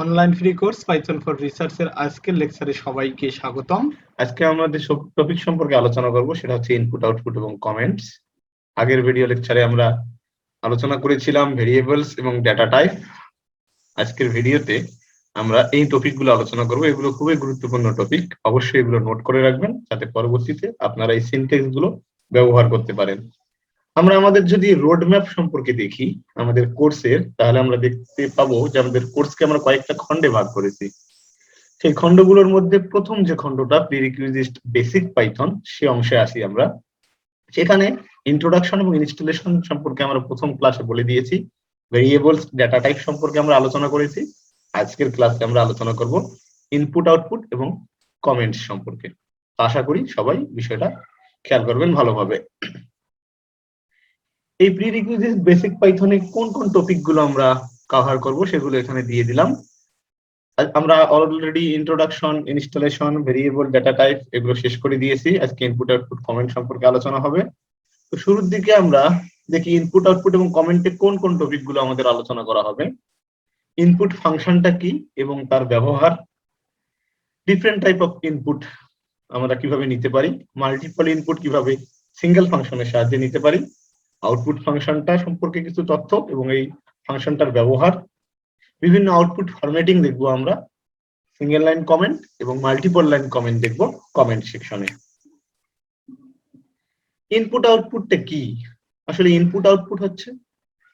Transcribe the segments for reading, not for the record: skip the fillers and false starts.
Online free course Python for research এর আজকের লেকচারে সবাইকে স্বাগতম। আজকে আমাদের টপিক সম্পর্কে আলোচনা করব, সেটা হচ্ছে ইনপুট আউটপুট এবং কমেন্টস। আগের ভিডিও লেকচারে আমরা আলোচনা করেছিলাম ভেরিয়েবলস এবং ডেটা টাইপ। আজকের ভিডিওতে আমরা এই টপিকগুলো আলোচনা করব। এগুলো খুবই গুরুত্বপূর্ণ টপিক, অবশ্যই এগুলো নোট করে রাখবেন যাতে পরবর্তীতে আপনারা এই সিনট্যাক্স গুলো ব্যবহার করতে পারেন। আমরা আমাদের যদি রোড ম্যাপ সম্পর্কে দেখি আমাদের কোর্সের, তাহলে আমরা দেখতে পাবো যে আমাদের কোর্সকে আমরা কয়েকটা খণ্ডে ভাগ করেছি। সেই খণ্ডগুলোর মধ্যে প্রথম যে খণ্ডটা প্রিরিকুইজিট বেসিক পাইথন, সে অংশে আসি আমরা। সেখানে ইন্ট্রোডাকশন এবং ইনস্টলেশন সম্পর্কে আমরা প্রথম ক্লাসে বলে দিয়েছি। ভেরিয়েবলস, ডেটা টাইপ সম্পর্কে আমরা আলোচনা করেছি। আজকের ক্লাসে আমরা আলোচনা করব ইনপুট আউটপুট এবং কমেন্টস সম্পর্কে। আশা করি সবাই বিষয়টা খেয়াল করবেন ভালোভাবে। এই প্রিরিকুইজিট বেসিক পাইথনে কোন কোন টপিক গুলো আমরা কভার করব সেগুলো এখানে দিয়ে দিলাম। আমরা already introduction, installation, variable, data type এগুলো শেষ করে দিয়েছি। আজকে ইনপুট আউটপুট কমেন্ট সম্পর্কে আলোচনা হবে। তো শুরুর দিকে আমরা দেখি ইনপুট আউটপুট এবং কমেন্টে কোন কোন টপিক গুলো আমাদের আলোচনা করা হবে। ইনপুট ফাংশনটা কি এবং তার ব্যবহার, ডিফারেন্ট টাইপ অফ ইনপুট আমরা কিভাবে নিতে পারি, মাল্টিপল ইনপুট কিভাবে সিঙ্গেল ফাংশনের সাহায্যে নিতে পারি, আউটপুট ফাংশনটা সম্পর্কে কিছু তথ্য এবং এই ফাংশনটার ব্যবহার, বিভিন্ন আউটপুট ফরম্যাটিং দেখবো আমরা, সিঙ্গেল লাইন কমেন্ট এবং মাল্টিপল লাইন কমেন্ট দেখবো কমেন্ট সেকশনে। ইনপুট আউটপুটটা কি? আসলে ইনপুট আউটপুট হচ্ছে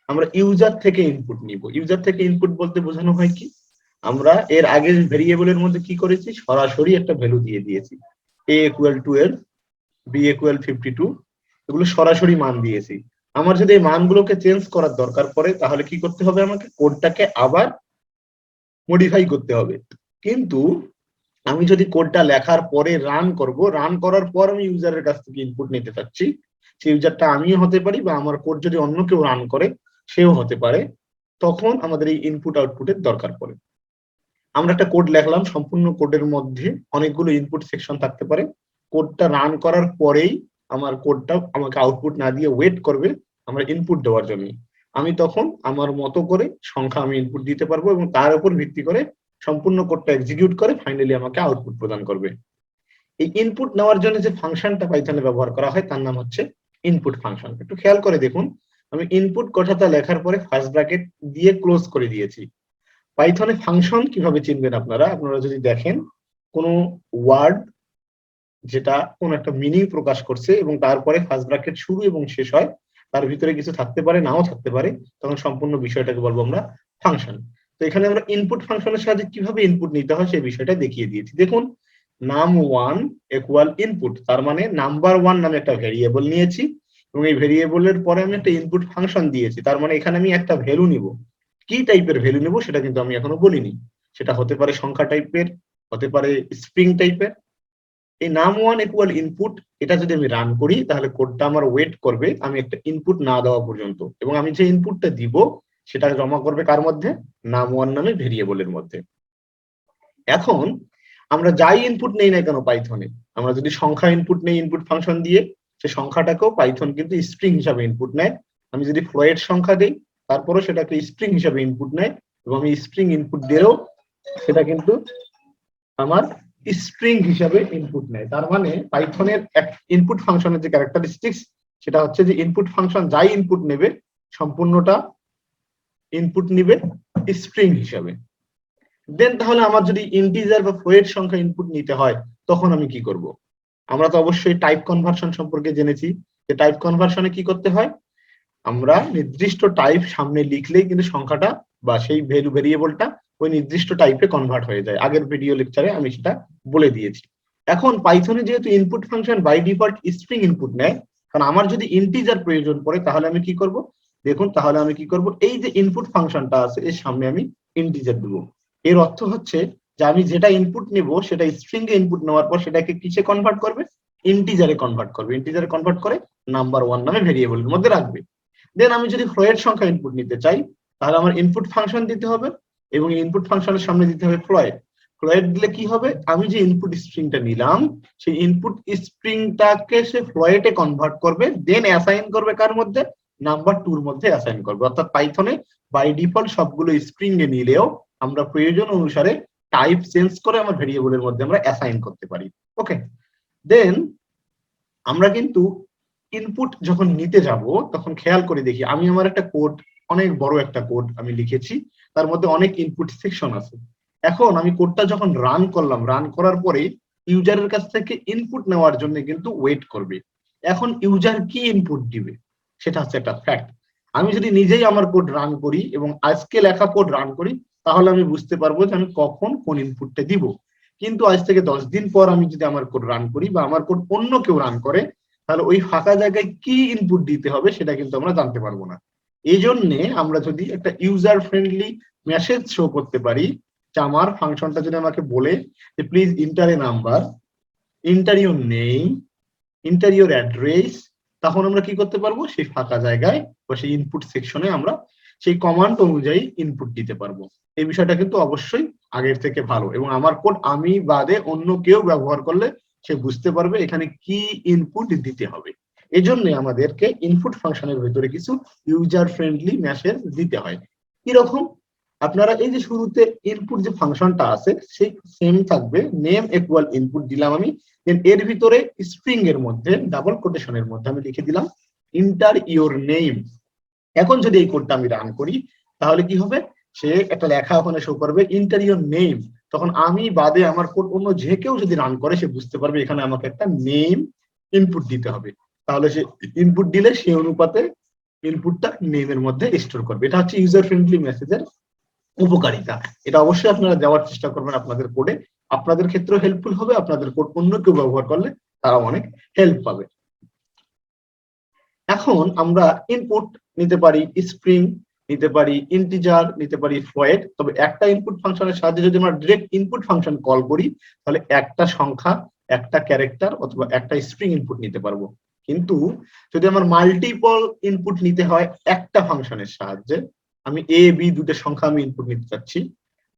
আমরা ইউজার থেকে ইনপুট নিব। ইউজার থেকে ইনপুট বলতে বোঝানো হয় কি, আমরা এর আগের ভেরিয়েবলের মধ্যে কি করেছি, সরাসরি একটা ভ্যালু দিয়ে দিয়েছি, a equal 12, b equal 52, এগুলো সরাসরি মান দিয়েছি। আমার যদি এই মানগুলোকে চেঞ্জ করার দরকার পড়ে তাহলে কি করতে হবে, আমাকে কোডটাকে আবার মডিফাই করতে হবে। কিন্তু আমি যদি কোডটা লেখার পরে রান করব, রান করার পর আমি ইউজারের কাছ থেকে ইনপুট নিতে চাচ্ছি, সেই ইউজারটা আমিও হতে পারি বা আমার কোড যদি অন্য কেউ রান করে সেও হতে পারে, তখন আমাদের এই ইনপুট আউটপুটের দরকার পড়ে। আমরা একটা কোড লেখলাম, সম্পূর্ণ কোডের মধ্যে অনেকগুলো ইনপুট সেকশন থাকতে পারে। কোডটা রান করার পরেই আমার কোডটা আমাকে আউটপুট না দিয়ে ওয়েট করবে আমরা ইনপুট দেওয়ার জন্য। আমি তখন আমার মতো করে সংখ্যা আমি ইনপুট দিতে পারবো এবং তার উপর ভিত্তি করে সম্পূর্ণ কোডটা এক্সিকিউট করে ফাইনালি আমাকে আউটপুট প্রদান করবে। এই ইনপুট নেওয়ার জন্য যে ফাংশনটা পাইথনে ব্যবহার করা হয় তার নাম হচ্ছে ইনপুট ফাংশন। একটু খেয়াল করে দেখুন, আমি ইনপুট কথাটা লেখার পরে ফার্স্ট ব্র্যাকেট দিয়ে ক্লোজ করে দিয়েছি। পাইথনে ফাংশন কিভাবে চিনবেন আপনারা যদি দেখেন কোনো ওয়ার্ড যেটা কোন একটা মিনিং প্রকাশ করছে এবং তারপরে ফার্স্ট ব্র্যাকেট শুরু এবং শেষ হয়, তার ভিতরে কিছু থাকতে পারে নাও থাকতে পারে, তখন সম্পূর্ণ বিষয়টাকে বলবো আমরা ফাংশন। তো এখানে আমরা ইনপুট ফাংশনের সাহায্যে কিভাবে ইনপুট নিতে হয় সেই বিষয়টা দেখিয়ে দিয়েছি। দেখুন, num1 ইকুয়াল ইনপুট, তার মানে নাম্বার 1 নামে একটা ভেরিয়েবল নিয়েছি এবং এই ভেরিয়েবলের পরে আমি একটা ইনপুট ফাংশন দিয়েছি। তার মানে এখানে আমি একটা ভ্যালু নিব। কি টাইপের ভ্যালু নেব সেটা কিন্তু আমি এখনো বলিনি। সেটা হতে পারে সংখ্যা টাইপের, হতে পারে স্ট্রিং টাইপের। এই num1 ইকুয়াল ইনপুট, এটা যদি আমি রান করি তাহলে কোডটা আমার ওয়েট করবে আমি একটা ইনপুট না দেওয়া পর্যন্ত, এবং আমি যে ইনপুটটা দিব সেটা জমা করবে কার মধ্যে, num1 নামে ভেরিয়েবলের মধ্যে। এখন আমরা যাই ইনপুট নেই না কেন পাইথনে, আমরা যদি সংখ্যা ইনপুট নেই ইনপুট ফাংশন দিয়ে, সে সংখ্যাটাকেও পাইথন কিন্তু স্ট্রিং হিসাবে ইনপুট নেয়। আমি যদি ফ্লোয়েট সংখ্যা দেই তারপরে সেটাকে স্ট্রিং হিসাবে ইনপুট নেয়, এবং আমি স্ট্রিং ইনপুট দিলেও সেটা কিন্তু আমার স্ট্রিং হিসাবে ইনপুট নেয়। তার মানে পাইথনের এক ইনপুট ফাংশনের যে ক্যারেক্টারিস্টিক্স সেটা হচ্ছে যে ইনপুট ফাংশন যাই ইনপুট নেবে সম্পূর্ণটা ইনপুট নিবে স্ট্রিং হিসাবে। দেন তাহলে আমার যদি ইন্টিজার বা ফ্লোয়েট সংখ্যা ইনপুট নিতে হয় তখন আমি কি করব? আমরা তো অবশ্যই টাইপ কনভার্সন সম্পর্কে জেনেছি যে টাইপ কনভার্সনে কি করতে হয়, আমরা নির্দিষ্ট টাইপ সামনে লিখলেই কিন্তু সংখ্যাটা বা সেই ভ্যালু ভেরিয়েবলটা ওই নির্দিষ্ট টাইপে কনভার্ট হয়ে যায়। আগের ভিডিও লেকচারে আমি সেটা বলে দিয়েছি। এখন পাইথনে যেহেতু input function by default string input নেয়, কারণ আমার যদি ইন্টিজার প্রয়োজন পড়ে তাহলে আমি কি করব, দেখুন তাহলে আমি কি করব, এই যে ইনপুট ফাংশনটা আছে এর সামনে আমি ইন্টিজার দেব। এর অর্থ হচ্ছে যে আমি যেটা ইনপুট নেব সেটা স্ট্রিং এ ইনপুট নেওয়ার পর সেটাকে কিসে কনভার্ট করবে, ইন্টিজারে কনভার্ট করবে। ইন্টিজারে কনভার্ট করে নাম্বার 1 নামে ভেরিয়েবলের মধ্যে রাখবে। দেন আমি যদি ফ্লোয়েট সংখ্যা ইনপুট নিতে চাই তাহলে আমার ইনপুট ফাংশন দিতে হবে এবং ইনপুট ফাংশনের সামনে দিতে হবে ফ্লোয়েট। ফ্লোয়েট দিলে কি হবে, আমি যে ইনপুট স্ট্রিংটা নিলাম সেই ইনপুট স্ট্রিংটাকে সে ফ্লোয়েটে কনভার্ট করবে, দেন অ্যাসাইন করবে কার মধ্যে, নাম্বার 2 এর মধ্যে অ্যাসাইন করবে। অর্থাৎ পাইথনে বাই ডিফল্ট সবগুলো স্ট্রিং এ নিলেও আমরা প্রয়োজন অনুসারে টাইপ চেঞ্জ করে আমার ভেরিয়েবলের মধ্যে আমরা অ্যাসাইন করতে পারি। ওকে, দেন আমরা কিন্তু ইনপুট যখন নিতে যাব তখন খেয়াল করে দেখি, আমি আমার একটা কোড, অনেক বড় একটা কোড আমি লিখেছি, তার মধ্যে অনেক ইনপুট সেকশন আছে। এখন আমি কোডটা যখন রান করলাম, রান করার পরে ইউজারের কাছ থেকে ইনপুট নেওয়ার জন্য কিন্তু ওয়েট করবে। এখন ইউজার কি ইনপুট দিবে সেটা হচ্ছে একটা ফ্যাক্ট। আমি যদি নিজেই আমার কোড রান করি এবং আজকে লেখা কোড রান করি, তাহলে আমি বুঝতে পারবো যে আমি কখন কোন ইনপুটটা দিব। কিন্তু আজ থেকে 10 দিন পর আমি যদি আমার কোড রান করি বা আমার কোড অন্য কেউ রান করে, তাহলে ওই ফাঁকা জায়গায় কি ইনপুট দিতে হবে সেটা কিন্তু আমরা জানতে পারবো না। এই জন্যে আমরা যদি একটা ইউজার ফ্রেন্ডলি মেসেজ শো করতে পারি, যে আমার ফাংশনটা যদি আমাকে বলে যে please inter A number, inter your name, inter your address, তখন আমরা কি করতে পারবো, সেই ফাঁকা জায়গায় বা সেই ইনপুট সেকশনে আমরা সেই কমান্ড অনুযায়ী ইনপুট দিতে পারবো। এই বিষয়টা কিন্তু অবশ্যই আগের থেকে ভালো, এবং আমার কোড আমি বাদে অন্য কেউ ব্যবহার করলে সে বুঝতে পারবে এখানে কি ইনপুট দিতে হবে। এজন্য আমাদেরকে ইনপুট ফাংশনের ভিতরে কিছু ইউজার ফ্রেন্ডলি মেসেজ দিতে হয়। কিরকম, আপনারা এই যে শুরুতে ইনপুট যে ফাংশনটা আছে সেই সেম থাকবে, নেম ইকুয়াল ইনপুট দিলাম আমি, দেন এর ভিতরে স্ট্রিং এর মধ্যে ডাবল কোটেশনের মধ্যে আমি লিখে দিলাম ইন্টার ইওর নেম। এখন যদি এই কোডটা আমি রান করি তাহলে কি হবে, সে একটা লেখা ওখানে শো করবে ইন্টার ইওর নেম। তখন আমি বাদে আমার কোড অন্য যে কেউ যদি রান করে সে বুঝতে পারবে এখানে আমাকে একটা নেম ইনপুট দিতে হবে। তাহলে সে ইনপুট দিলে সেই অনুপাতে ইনপুটটা নেমের মধ্যে স্টোর করবে। এটা হচ্ছে ইউজার ফ্রেন্ডলি মেসেজের উপকারিতা। এটা অবশ্যই আপনারা দেওয়ার চেষ্টা করবেন আপনাদের কোডে, আপনাদের ক্ষেত্রেও হেল্পফুল হবে, আপনাদের কোড অন্য কেউ ব্যবহার করলে তারা অনেক হেল্প পাবে। এখন আমরা ইনপুট নিতে পারি স্ট্রিং, নিতে পারি ইন্টিজার, নিতে পারি ফ্লয়েট। তবে একটা ইনপুট ফাংশনের সাহায্যে যদি আমরা ডিরেক্ট ইনপুট ফাংশন কল করি তাহলে একটা সংখ্যা, একটা ক্যারেক্টার অথবা একটা স্ট্রিং ইনপুট নিতে পারবো। কিন্তু যদি আমার মাল্টিপল ইনপুট নিতে হয় একটা ফাংশনের সাহায্যে, আমি এ বি দুটো সংখ্যা আমি ইনপুট নিতে চাচ্ছি,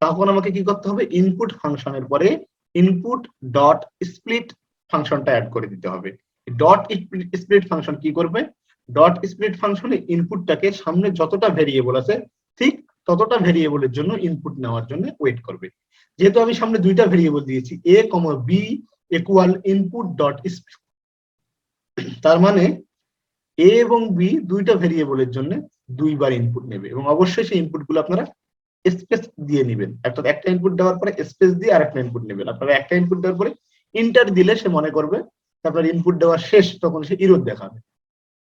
তখন আমাকে কি করতে হবে, ইনপুট ফাংশনের পরে ইনপুট ডট স্প্লিট ফাংশনটা অ্যাড করে দিতে হবে। ডট স্প্লিট ফাংশন কি করবে, ডট স্প্লিট ফাংশনে ইনপুটটাকে সামনে যতটা ভেরিয়েবল আছে ঠিক ততটা ভেরিয়েবলের জন্য ইনপুট নেওয়ার জন্য ওয়েট করবে। যেহেতু আমি সামনে দুইটা ভেরিয়েবল দিয়েছি a, b equal input dot split, তার মানে a এবং b দুইটা ভেরিয়েবলের জন্য দুইবার ইনপুট নেবে, এবং অবশ্যই সেই ইনপুট গুলো আপনারা স্পেস দিয়ে নেবেন। একটা ইনপুট দেওয়ার পরে স্পেস দিয়ে আরেকটা ইনপুট নেবেন। আপনারা একটা ইনপুট দেওয়ার পরে ইন্টার দিলে সে মনে করবে আপনার ইনপুট দেওয়া শেষ, তখন সে ইরর দেখাবে।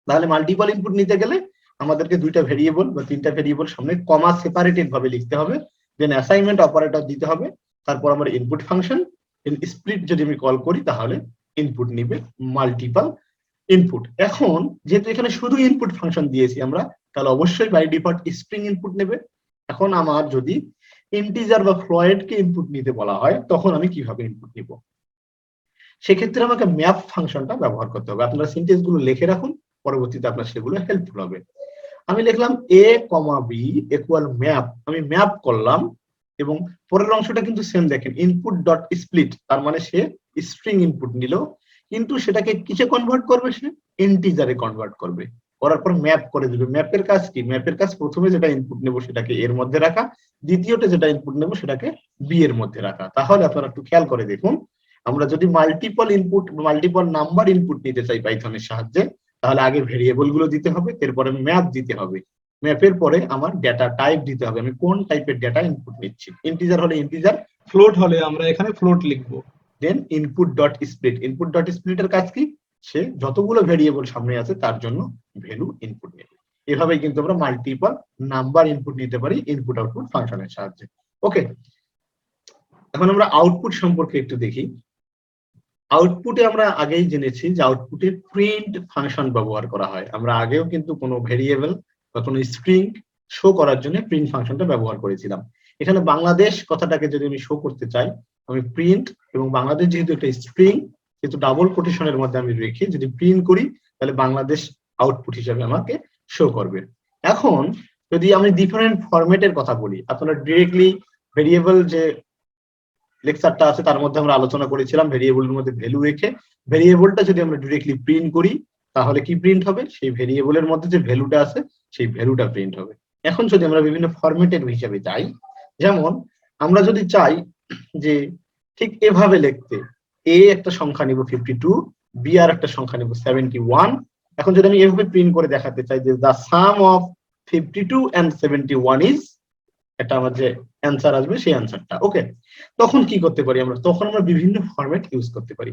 তাহলে মাল্টিপল ইনপুট নিতে গেলে আমাদেরকে দুইটা ভেরিয়েবল বা তিনটা ভেরিয়েবল সামনে কমা সেপারেটেড ভাবে লিখতে হবে, দেন অ্যাসাইনমেন্ট অপারেটর দিতে হবে, তারপর আমার ইনপুট ফাংশন স্প্লিট যদি আমি কল করি তাহলে ইনপুট নিবে মাল্টিপল ইনপুট। এখন যেহেতু এখানে শুধু ইনপুট ফাংশন দিয়েছি আমরা, তাহলে অবশ্যই বাই ডিফল্ট স্ট্রিং ইনপুট নেবে। এখন আমার যদি ইন্টিজার বা ফ্লয়েড কে ইনপুট নিতে বলা হয় তখন আমি কিভাবে ইনপুট নিব, সেক্ষেত্রে আমাকে ম্যাপ ফাংশনটা ব্যবহার করতে হবে। আপনারা সিনট্যাক্স গুলো লিখে রাখুন, পরবর্তীতে আপনার সেগুলো হেল্পফুল হবে। আমি লিখলাম a, b ইকুয়াল ম্যাপ, আমি ম্যাপ করলাম, এবং পরের অংশটা কিন্তু সেম দেখেন ইনপুট ডট স্প্লিট, তার মানে সে স্ট্রিং ইনপুট নিল, কিন্তু সেটাকে কিসে কনভার্ট করবে, সে ইন্টিজারে কনভার্ট করবে, করার পর ম্যাপ করে দিবে। ম্যাপের কাজ কি, ম্যাপের কাজ প্রথমে যেটা ইনপুট নেব সেটাকে এর মধ্যে রাখা, দ্বিতীয়তে যেটা ইনপুট নেব সেটাকে বি এর মধ্যে রাখা। তাহলে আপনারা একটু খেয়াল করে দেখুন, আমরা যদি multiple input, multiple number input নিতে চাই পাইথনের সাহায্যে, তাহলে আগে ভেরিয়েবল গুলো দিতে হবে, এরপরে ম্যাপ দিতে হবে, ম্যাপের পরে আমার ডেটা টাইপ দিতে হবে, আমি কোন টাইপের ডেটা ইনপুট নিচ্ছি। ইন্টিজার হলে ইন্টিজার, ফ্লোট হলে আমরা এখানে ফ্লোট লিখবো। Then input dot split, input dot স্প্লিটের কাজ কি, সে যতগুলো ভেরিয়েবল সামনে আছে তার জন্য ভ্যালু ইনপুট নেবে। এভাবেই কিন্তু আমরা মাল্টিপল নাম্বার ইনপুট নিতে পারি ইনপুট আউটপুট ফাংশনের সাহায্যে। ওকে, এখন আমরা আউটপুট সম্পর্কে একটু দেখি। আউটপুটে আমরা আগেই জেনেছি যে আউটপুটে প্রিন্ট ফাংশন ব্যবহার করা হয়। আমরা আগেও কিন্তু কোনো ভেরিয়েবল বা কোনো স্ট্রিং শো করার জন্য প্রিন্ট ফাংশনটা ব্যবহার করেছিলাম। এখানে বাংলাদেশ কথাটাকে যদি আমি শো করতে চাই, আমি প্রিন্ট, এবং বাংলাদেশ যেহেতু একটা স্ট্রিং যেহেতু ডাবল কোটেশনের মধ্যে আমি রেখে যদি প্রিন্ট করি তাহলে বাংলাদেশ আউটপুট হিসেবে আমাকে শো করবে। এখন যদি আমি ডিফারেন্ট ফরম্যাটের কথা বলি, আপনারা ডিরেক্টলি ভেরিয়েবল যে লেকচারটা আছে তার মধ্যে আমরা আলোচনা করেছিলাম ভেরিয়েবলের মধ্যে ভ্যালু রেখে ভেরিয়েবলটা যদি আমরা ডিরেক্টলি প্রিন্ট করি তাহলে কি প্রিন্ট হবে, সেই ভেরিয়েবলের মধ্যে যে ভ্যালুটা আছে সেই ভ্যালুটা প্রিন্ট হবে। এখন যদি আমরা বিভিন্ন ফরম্যাটের হিসাবে যাই, যেমন আমরা যদি চাই যে ঠিক এভাবে লিখতে, এ একটা সংখ্যা নিব 52, বি আর একটা সংখ্যা নিব 71। এখন যদি আমি এভাবে প্রিন্ট করে দেখাতে চাই যে the sum of 52 and 71 is, এটা আমার যে অ্যান্সার আসবে সেই অ্যান্সারটা। ওকে, তখন কি করতে পারি আমরা? তখন আমরা বিভিন্ন ফরম্যাট ইউজ করতে পারি।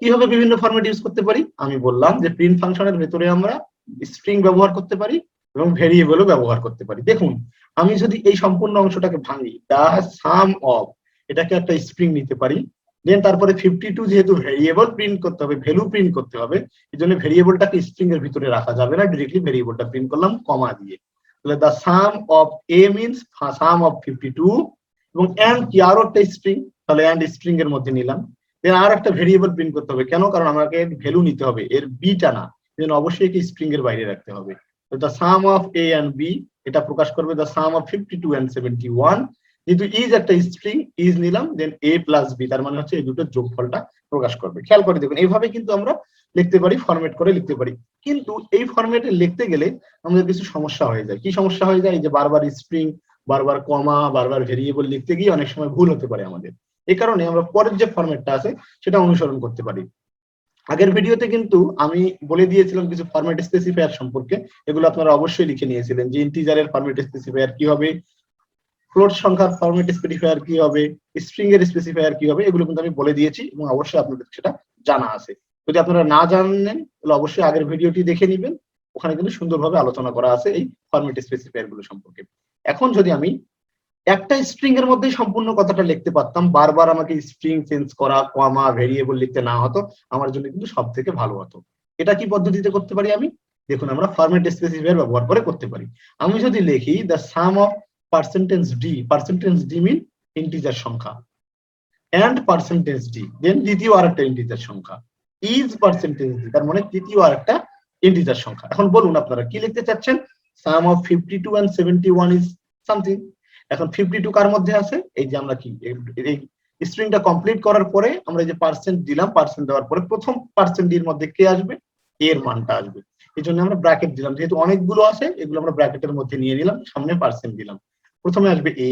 কিভাবে বিভিন্ন ফরম্যাট ইউজ করতে পারি? আমি বললাম যে প্রিন্ট ফাংশনের ভেতরে আমরা স্ট্রিং ব্যবহার করতে পারি এবং ভেরিয়েবলও ব্যবহার করতে পারি। দেখুন, আমি যদি এই সম্পূর্ণ অংশটাকে ভাঙি, দা সাম অফ, এটাকে একটা স্ট্রিং নিতে পারি। দেন তারপরে 52 যেহেতু ভেরিয়েবল প্রিন্ট করতে হবে, ভ্যালু প্রিন্ট করতে হবে, এই জন্য ভেরিয়েবলটাকে স্ট্রিং এর ভিতরে রাখা যাবে না, ডিরেক্টলি ভেরিয়েবলটা প্রিন্ট করলাম কমা দিয়ে। তাহলে the sum of a means sum of 52, এবং and কি আরো একটা স্ট্রিং, তাহলে and স্ট্রিং এর মধ্যে নিলাম। দেন আর একটা ভেরিয়েবল প্রিন্ট করতে হবে, কেন? কারণ আমাকে ভ্যালু নিতে হবে, এর বিটা না, দেন অবশ্যই কি স্ট্রিং এর বাইরে রাখতে হবে। তো the sum of a and b, এটা প্রকাশ করবে the sum of 52 and 71। যেহেতু ইজ একটা স্ট্রিং, ইজ নিলাম, দেন a প্লাস b, তার মানে হচ্ছে এই দুটোর যোগফলটা প্রকাশ করবে। খেয়াল করে দেখুন, এইভাবে কিন্তু আমরা লিখতে পারি, ফরম্যাট করে লিখতে পারি। কিন্তু এই ফরম্যাটে লিখতে গেলে আমাদের কিছু সমস্যা হয়ে যায়। কি সমস্যা হয়ে যায়? যে বারবার স্ট্রিং, বারবার কমা, বারবার ভেরিয়েবল লিখতে গিয়ে অনেক সময় ভুল হতে পারে আমাদের। এই কারণে আমরা পরের যে ফরম্যাটটা আছে সেটা অনুসরণ করতে পারি। আগের ভিডিওতে কিন্তু আমি বলে দিয়েছিলাম কিছু ফরম্যাট স্পেসিফায়ার সম্পর্কে, এগুলো আপনারা অবশ্যই লিখে নিয়েছিলেন যে ইন্টিজারের ফরম্যাট স্পেসিফায়ার কি হবে, ফ্লোট সংখ্যার ফরম্যাট স্পেসিফায়ার কি হবে, স্ট্রিং এর স্পেসিফায়ার কি হবে, এগুলো কিন্তু আমি বলে দিয়েছি এবং অবশ্যই আপনাদের সেটা জানা আছে। যদি আপনারা না জানেন তাহলে অবশ্যই আগের ভিডিওটি দেখে নেবেন, ওখানে কিন্তু সুন্দরভাবে আলোচনা করা আছে এই ফরম্যাট স্পেসিফায়ার গুলো সম্পর্কে। এখন যদি আমি একটা স্ট্রিং এর মধ্যেই সম্পূর্ণ কথাটা লিখতে পারতাম, বারবার আমাকে স্ট্রিং চেঞ্জ করা, কমা, ভেরিয়েবল লিখতে না হতো, আমার জন্য কিন্তু সব থেকে ভালো হতো। এটা কি পদ্ধতিতে করতে পারি আমি? দেখুন, আমরা ফরম্যাট স্পেসিফায়ার ব্যবহার করে করতে পারি। আমি যদি লিখি the sum of percentage d mean integer সংখ্যা, এন্ড পার্সেন্টেজ ডি, দেন দ্বিতীয় আরেকটা ইন্টিজার সংখ্যা, ইজ পার্সেন্টেজ ডি, তার মানে তৃতীয় আরেকটা ইন্টিজার সংখ্যা। এখন বলুন আপনারা কি লিখতে চাচ্ছেন? সাম অফ 52 and 71 ইজ সামথিং। এখন 52 কার মধ্যে আছে? এই যে আমরা কি এই স্ট্রিংটা কমপ্লিট করার পরে আমরা যে পার্সেন্ট দিলাম, পার্সেন্ট দেওয়ার পরে প্রথম পার্সেন্ট এর মধ্যে কে আসবে? এর মানটা আসবে। এই জন্য আমরা ব্র্যাকেট দিলাম, যেহেতু অনেকগুলো আছে এগুলো আমরা ব্র্যাকেটের মধ্যে নিয়ে নিলাম, সামনে পার্সেন্ট দিলাম। প্রথমে আসবে এ,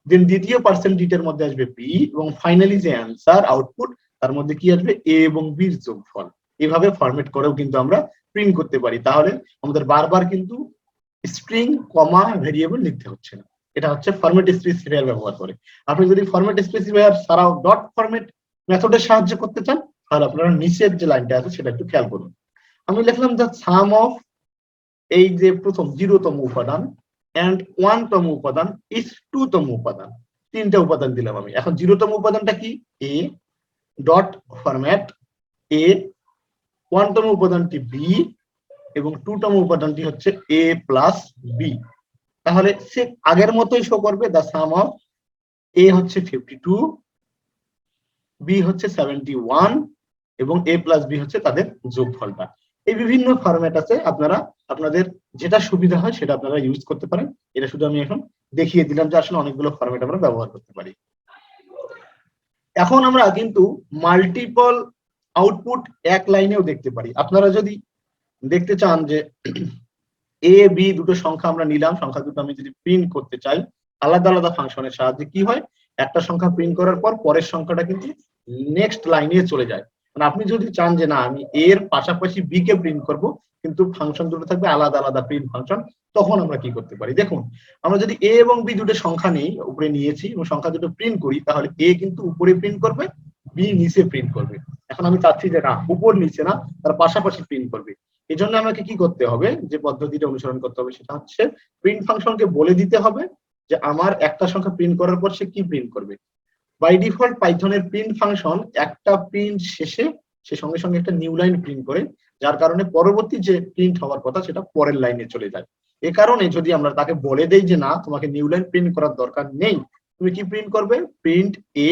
দেন দ্বিতীয় পার্সেন্ট ডিটের মধ্যে আসবে বি, এবং ফাইনালি যে অ্যান্সার আউটপুট তার মধ্যে কি আসবে? এ এবং বির যোগফল। এভাবে ফরম্যাট করেও কিন্তু আমরা প্রিন্ট করতে পারি, তাহলে আমাদের বারবার কিন্তু স্ট্রিং, কমা, ভেরিয়েবল লিখতে হচ্ছে না। এটা হচ্ছে ফরম্যাট স্পেসিফায়ার ব্যবহার করে। আপনি যদি ফরম্যাট স্পেসিফায়ার ছাড়াও ডট ফরম্যাট মেথডের সাহায্য করতে চান, তাহলে আপনারা নিচের যে লাইনটা আছে সেটা একটু খেয়াল করুন। আমি লিখলাম দ্য সাম অফ, এই যে প্রথম 0তম উপাদান, এন্ড 1তম উপাদান ইজ 2তম উপাদান, তিনটা উপাদান দিলাম আমি। এখন 0তম উপাদানটা কি? এ ডট ফরম্যাট এ, 1তম উপাদানটি বি, এবং 2তম উপাদানটি হচ্ছে এ প্লাস বি। তাহলে সে আগের মতোই শো করবে দ্য সাম অফ এ হচ্ছে 52, বি হচ্ছে 71, এবং এ প্লাস বি হচ্ছে তাদের যোগফলটা। এই বিভিন্ন ফরম্যাট আছে, আপনারা আপনাদের যেটা সুবিধা হয় সেটা আপনারা ইউজ করতে পারেন। এটা শুধু আমি এখন দেখিয়ে দিলাম যে আসলে অনেকগুলো ফরম্যাট আমরা ব্যবহার করতে পারি। এখন আমরা কিন্তু মাল্টিপল আউটপুট এক লাইনেও দেখতে পারি। আপনারা যদি দেখতে চান যে এ বি দুটো সংখ্যা আমরা নিলাম, সংখ্যা দুটো আমি যদি প্রিন্ট করতে চাই আলাদা আলাদা ফাংশনের সাহায্যে, কি হয়? একটা সংখ্যা প্রিন্ট করার পর পরের সংখ্যাটা কিন্তু নেক্সট লাইনে চলে যায়। মানে আপনি যদি চান যে না আমি এর পাশাপাশি বি কে প্রিন্ট করব, কিন্তু ফাংশন দুটো থাকবে আলাদা আলাদা প্রিন্ট ফাংশন, তখন আমরা কি করতে পারি? দেখুন, আমরা যদি এ এবং বি দুটো সংখ্যা নেই, উপরে নিয়েছি এবং সংখ্যা দুটো প্রিন্ট করি, তাহলে এ কিন্তু উপরে প্রিন্ট করবে, বি নিচে প্রিন্ট করবে। এখন আমি চাচ্ছি যে না, উপর নিচে না, তার পাশাপাশি প্রিন্ট করবে। এই জন্য আমাকে কি করতে হবে? যে পদ্ধতিটা অনুসরণ করতে হবে সেটা হচ্ছে প্রিন্ট ফাংশনকে বলে দিতে হবে যে আমার একটা সংখ্যা প্রিন্ট করার পর সে কি প্রিন্ট করবে। বাই ডিফল্ট পাইথনের প্রিন্ট ফাংশন একটা প্রিন্ট শেষে সে সঙ্গে সঙ্গে একটা নিউ লাইন প্রিন্ট করে, যার কারণে পরবর্তী যে প্রিন্ট হওয়ার কথা সেটা পরের লাইনে চলে যায়। এ কারণে যদি আমরা তাকে বলে দেই যে না তোমাকে নিউ লাইন প্রিন্ট করার দরকার নেই, তুমি কি প্রিন্ট করবে? প্রিন্ট এ